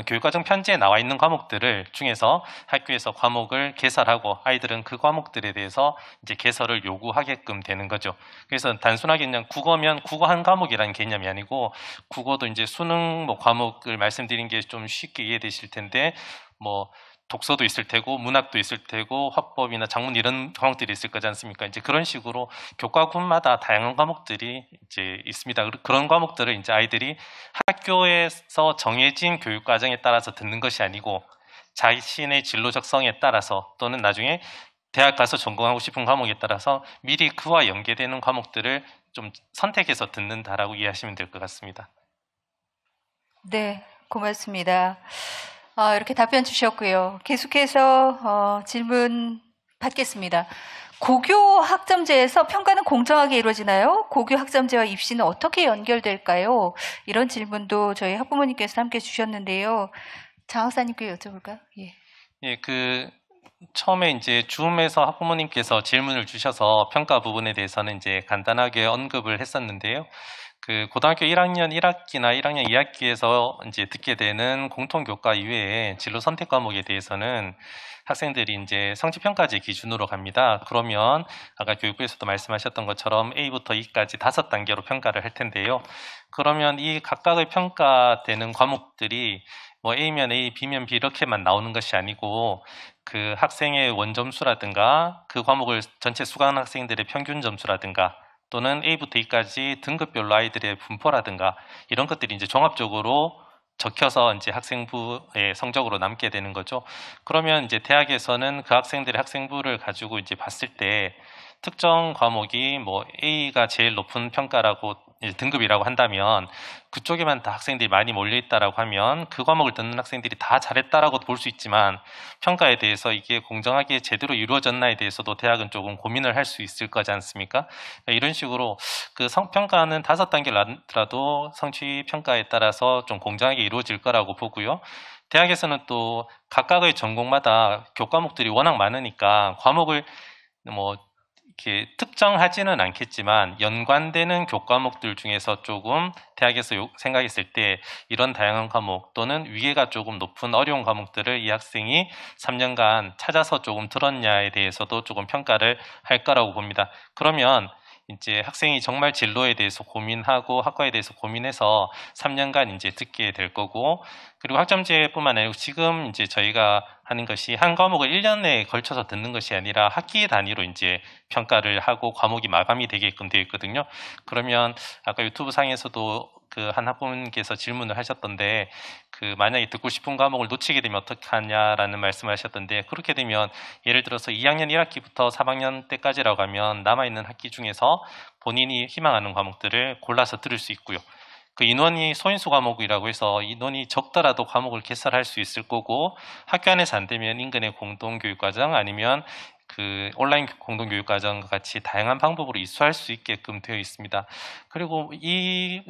Speaker 4: 교육과정 편지에 나와 있는 과목들을 중에서 학교에서 과목을 개설하고 아이들은 그 과목들에 대해서 이제 개설을 요구하게끔 되는 거죠. 그래서 단순하게 그냥 국어면 국어 한 과목이라는 개념이 아니고 국어도 이제 수능 뭐 과목을 말씀드린 게 좀 쉽게 이해되실 텐데 뭐 독서도 있을 테고 문학도 있을 테고 화법이나 작문 이런 과목들이 있을 거지 않습니까? 이제 그런 식으로 교과군마다 다양한 과목들이 이제 있습니다. 그런 과목들을 이제 아이들이 학교에서 정해진 교육 과정에 따라서 듣는 것이 아니고 자신의 진로 적성에 따라서 또는 나중에 대학 가서 전공하고 싶은 과목에 따라서 미리 그와 연계되는 과목들을 좀 선택해서 듣는다라고 이해하시면 될 것 같습니다.
Speaker 1: 네, 고맙습니다. 이렇게 답변 주셨고요. 계속해서 질문 받겠습니다. 고교 학점제에서 평가는 공정하게 이루어지나요? 고교 학점제와 입시는 어떻게 연결될까요? 이런 질문도 저희 학부모님께서 함께 주셨는데요. 장 학사님께 여쭤볼까요?
Speaker 4: 예, 처음에 이제 줌에서 학부모님께서 질문을 주셔서 평가 부분에 대해서는 이제 간단하게 언급을 했었는데요. 고등학교 1학년 1학기나 1학년 2학기에서 이제 듣게 되는 공통교과 이외에 진로 선택 과목에 대해서는 학생들이 이제 성취평가제 기준으로 갑니다. 그러면 아까 교육부에서도 말씀하셨던 것처럼 A부터 E까지 5단계로 평가를 할 텐데요. 그러면 이 각각의 평가되는 과목들이 뭐 A면 A, B면 B 이렇게만 나오는 것이 아니고 그 학생의 원점수라든가 그 과목을 전체 수강한 학생들의 평균 점수라든가 또는 A부터 E까지 등급별로 아이들의 분포라든가 이런 것들이 이제 종합적으로 적혀서 이제 학생부의 성적으로 남게 되는 거죠. 그러면 이제 대학에서는 그 학생들의 학생부를 가지고 이제 봤을 때 특정 과목이 뭐 A가 제일 높은 평가라고 등급이라고 한다면 그쪽에만 다 학생들이 많이 몰려있다라고 하면 그 과목을 듣는 학생들이 다 잘했다라고 볼 수 있지만 평가에 대해서 이게 공정하게 제대로 이루어졌나에 대해서도 대학은 조금 고민을 할 수 있을 거지 않습니까? 이런 식으로 그 성평가는 5단계라도 성취평가에 따라서 좀 공정하게 이루어질 거라고 보고요. 대학에서는 또 각각의 전공마다 교과목들이 워낙 많으니까 과목을 뭐 이렇게 특정하지는 않겠지만 연관되는 교과목들 중에서 조금 대학에서 생각했을 때 이런 다양한 과목 또는 위계가 조금 높은 어려운 과목들을 이 학생이 3년간 찾아서 조금 들었냐에 대해서도 조금 평가를 할 거라고 봅니다. 그러면 이제 학생이 정말 진로에 대해서 고민하고 학과에 대해서 고민해서 3년간 이제 듣게 될 거고, 그리고 학점제뿐만 아니고 지금 이제 저희가 하는 것이 한 과목을 1년에 걸쳐서 듣는 것이 아니라 학기 단위로 이제 평가를 하고 과목이 마감이 되게끔 되어 있거든요. 그러면 아까 유튜브 상에서도 그 한 학부모님께서 질문을 하셨던데 만약에 듣고 싶은 과목을 놓치게 되면 어떡하냐라는 말씀을 하셨던데, 그렇게 되면 예를 들어서 2학년 1학기부터 3학년 때까지라고 하면 남아있는 학기 중에서 본인이 희망하는 과목들을 골라서 들을 수 있고요. 그 인원이 소인수 과목이라고 해서 인원이 적더라도 과목을 개설할 수 있을 거고, 학교 안에서 안 되면 인근의 공동교육과정 아니면 그 온라인 공동교육과정과 같이 다양한 방법으로 이수할 수 있게끔 되어 있습니다. 그리고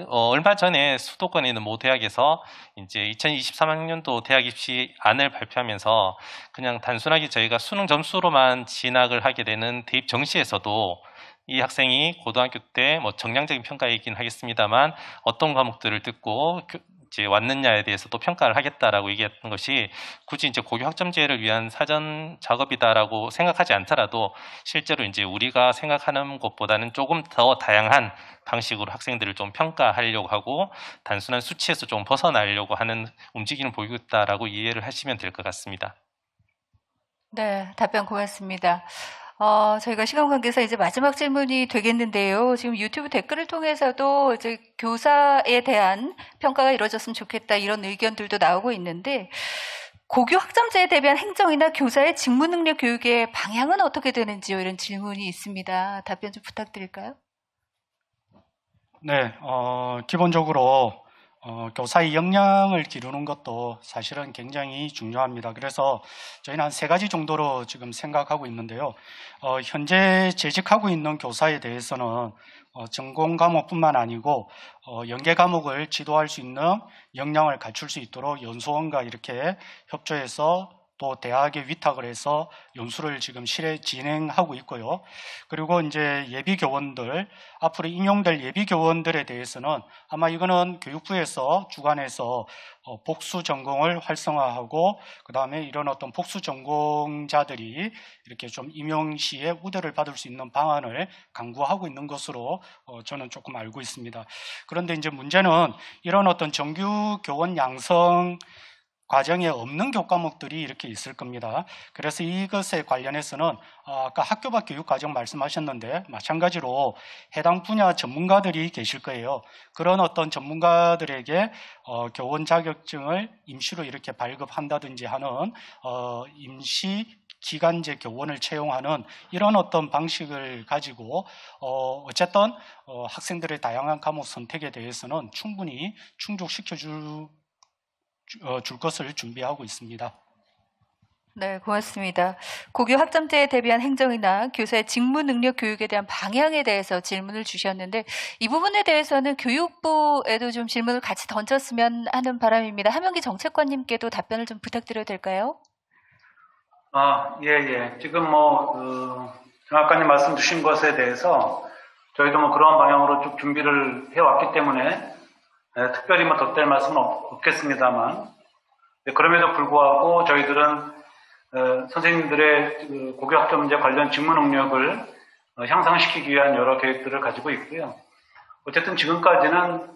Speaker 4: 얼마 전에 수도권에 있는 모 대학에서 이제 2023학년도 대학 입시 안을 발표하면서 그냥 단순하게 저희가 수능 점수로만 진학을 하게 되는 대입 정시에서도 이 학생이 고등학교 때 뭐 정량적인 평가이긴 하겠습니다만 어떤 과목들을 듣고 이제 왔느냐에 대해서 또 평가를 하겠다라고 얘기했던 것이 굳이 이제 고교 학점제를 위한 사전 작업이다라고 생각하지 않더라도 실제로 이제 우리가 생각하는 것보다는 조금 더 다양한 방식으로 학생들을 좀 평가하려고 하고 단순한 수치에서 좀 벗어나려고 하는 움직임을 보이고 있다라고 이해를 하시면 될 것 같습니다.
Speaker 1: 네, 답변 고맙습니다. 저희가 시간 관계상 이제 마지막 질문이 되겠는데요. 지금 유튜브 댓글을 통해서도 이제 교사에 대한 평가가 이루어졌으면 좋겠다 이런 의견들도 나오고 있는데, 고교 학점제에 대비한 행정이나 교사의 직무 능력 교육의 방향은 어떻게 되는지요? 이런 질문이 있습니다. 답변 좀 부탁드릴까요?
Speaker 3: 네, 기본적으로 교사의 역량을 기르는 것도 사실은 굉장히 중요합니다. 그래서 저희는 한 3가지 정도로 지금 생각하고 있는데요. 현재 재직하고 있는 교사에 대해서는 전공 과목뿐만 아니고 연계 과목을 지도할 수 있는 역량을 갖출 수 있도록 연수원과 이렇게 협조해서 또 대학에 위탁을 해서 연수를 지금 실에 진행하고 있고요. 그리고 이제 예비교원들, 앞으로 인용될 예비교원들에 대해서는 아마 이거는 교육부에서 주관해서 복수 전공을 활성화하고, 그 다음에 이런 어떤 복수 전공자들이 이렇게 좀 임용 시에 우대를 받을 수 있는 방안을 강구하고 있는 것으로 저는 조금 알고 있습니다. 그런데 이제 문제는 이런 어떤 정규 교원 양성 과정에 없는 교과목들이 이렇게 있을 겁니다. 그래서 이것에 관련해서는 아까 학교 밖 교육 과정 말씀하셨는데 마찬가지로 해당 분야 전문가들이 계실 거예요. 그런 어떤 전문가들에게 교원 자격증을 임시로 이렇게 발급한다든지 하는 임시 기간제 교원을 채용하는 이런 어떤 방식을 가지고 어쨌든 학생들의 다양한 과목 선택에 대해서는 충분히 충족시켜 줄 것을 준비하고 있습니다.
Speaker 1: 네, 고맙습니다. 고교 학점제에 대비한 행정이나 교사의 직무 능력 교육에 대한 방향에 대해서 질문을 주셨는데, 이 부분에 대해서는 교육부에도 좀 질문을 같이 던졌으면 하는 바람입니다. 하명기 정책관님께도 답변을 좀 부탁드려도 될까요?
Speaker 2: 예. 지금 정학관님 말씀 주신 것에 대해서 저희도 그런 방향으로 쭉 준비를 해왔기 때문에 특별히 덧댈 말씀은 없겠습니다만, 그럼에도 불구하고 저희들은 선생님들의 고교 학점제 관련 직무 능력을 향상시키기 위한 여러 계획들을 가지고 있고요. 어쨌든 지금까지는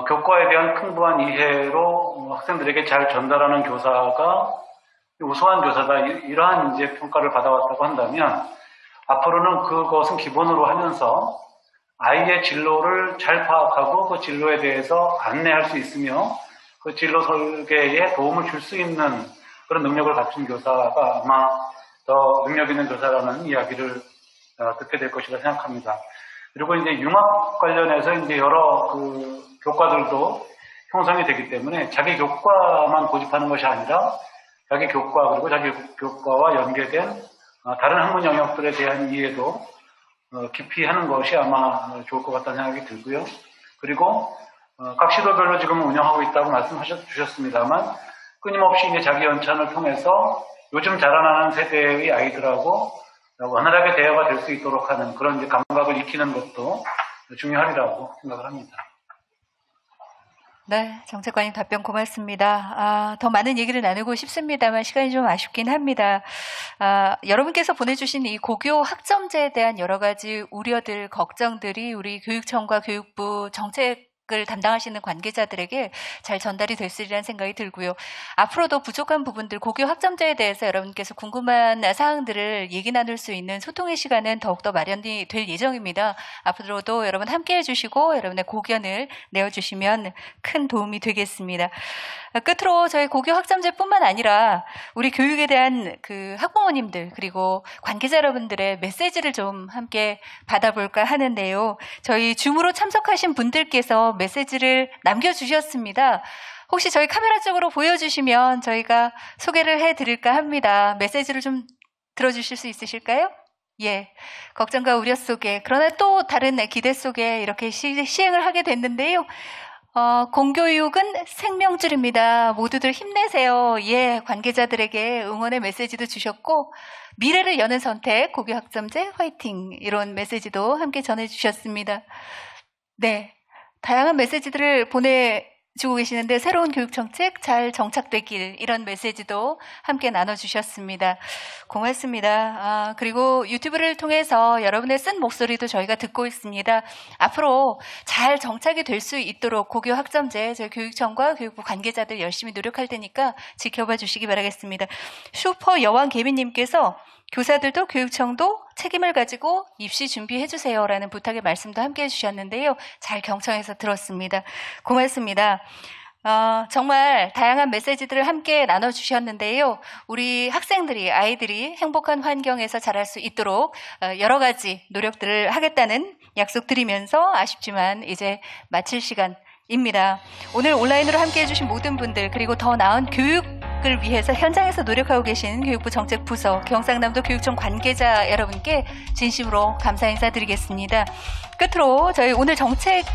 Speaker 2: 교과에 대한 풍부한 이해로 학생들에게 잘 전달하는 교사가 우수한 교사다, 이러한 이제 평가를 받아왔다고 한다면, 앞으로는 그것은 기본으로 하면서 아이의 진로를 잘 파악하고 그 진로에 대해서 안내할 수 있으며 그 진로 설계에 도움을 줄 수 있는 그런 능력을 갖춘 교사가 아마 더 능력 있는 교사라는 이야기를 듣게 될 것이라 생각합니다. 그리고 이제 융합 관련해서 이제 여러 교과들도 형성이 되기 때문에 자기 교과만 고집하는 것이 아니라 자기 교과 그리고 자기 교과와 연계된 다른 학문 영역들에 대한 이해도 깊이 하는 것이 아마 좋을 것 같다는 생각이 들고요. 그리고 각 시도별로 지금 운영하고 있다고 말씀하셨습니다만, 끊임없이 이제 자기 연찬을 통해서 요즘 자라나는 세대의 아이들하고 원활하게 대화가 될 수 있도록 하는 그런 이제 감각을 익히는 것도 중요하리라고 생각을 합니다.
Speaker 1: 네, 정책관님 답변 고맙습니다. 더 많은 얘기를 나누고 싶습니다만 시간이 좀 아쉽긴 합니다. 여러분께서 보내주신 이 고교 학점제에 대한 여러 가지 우려들, 걱정들이 우리 교육청과 교육부 정책을 담당하시는 관계자들에게 잘 전달이 됐으리라는 생각이 들고요. 앞으로도 부족한 부분들, 고교 학점제에 대해서 여러분께서 궁금한 사항들을 얘기 나눌 수 있는 소통의 시간은 더욱더 마련이 될 예정입니다. 앞으로도 여러분 함께해 주시고 여러분의 고견을 내어주시면 큰 도움이 되겠습니다. 끝으로 저희 고교 학점제뿐만 아니라 우리 교육에 대한 학부모님들 그리고 관계자 여러분들의 메시지를 좀 함께 받아볼까 하는데요. 저희 줌으로 참석하신 분들께서 메시지를 남겨주셨습니다. 혹시 저희 카메라 쪽으로 보여주시면 저희가 소개를 해드릴까 합니다. 메시지를 좀 들어주실 수 있으실까요? 예, 걱정과 우려 속에, 그러나 또 다른 기대 속에 이렇게 시행을 하게 됐는데요. 공교육은 생명줄입니다. 모두들 힘내세요. 예, 관계자들에게 응원의 메시지도 주셨고, 미래를 여는 선택, 고교학점제 화이팅, 이런 메시지도 함께 전해주셨습니다. 네, 다양한 메시지들을 보내주고 계시는데, 새로운 교육정책 잘 정착되길, 이런 메시지도 함께 나눠주셨습니다. 고맙습니다. 그리고 유튜브를 통해서 여러분의 쓴 목소리도 저희가 듣고 있습니다. 앞으로 잘 정착이 될 수 있도록 고교학점제, 저희 교육청과 교육부 관계자들 열심히 노력할 테니까 지켜봐 주시기 바라겠습니다. 슈퍼 여왕 개미님께서 교사들도 교육청도 책임을 가지고 입시 준비해주세요라는 부탁의 말씀도 함께 해주셨는데요. 잘 경청해서 들었습니다. 고맙습니다. 정말 다양한 메시지들을 함께 나눠주셨는데요. 우리 학생들이, 아이들이 행복한 환경에서 자랄 수 있도록 여러 가지 노력들을 하겠다는 약속드리면서 아쉽지만 이제 마칠 시간입니다. 오늘 온라인으로 함께 해주신 모든 분들, 그리고 더 나은 교육을 위해서 현장에서 노력하고 계신 교육부 정책부서, 경상남도 교육청 관계자 여러분께 진심으로 감사 인사드리겠습니다. 끝으로 저희 오늘 정책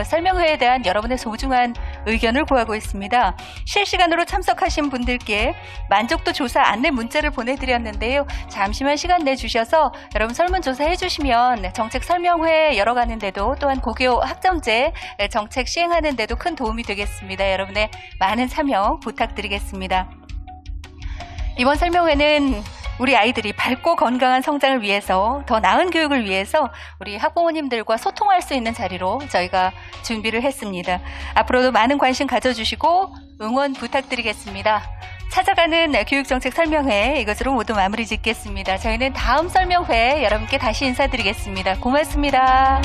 Speaker 1: 설명회에 대한 여러분의 소중한 의견을 구하고 있습니다. 실시간으로 참석하신 분들께 만족도 조사 안내 문자를 보내드렸는데요. 잠시만 시간 내주셔서 여러분 설문조사 해주시면 정책 설명회 열어가는 데도, 또한 고교 학점제 정책 시행하는 데도 큰 도움이 되겠습니다. 여러분의 많은 참여 부탁드리겠습니다. 이번 설명회는 우리 아이들이 밝고 건강한 성장을 위해서, 더 나은 교육을 위해서 우리 학부모님들과 소통할 수 있는 자리로 저희가 준비를 했습니다. 앞으로도 많은 관심 가져주시고 응원 부탁드리겠습니다. 찾아가는 교육정책 설명회, 이것으로 모두 마무리 짓겠습니다. 저희는 다음 설명회 여러분께 다시 인사드리겠습니다. 고맙습니다.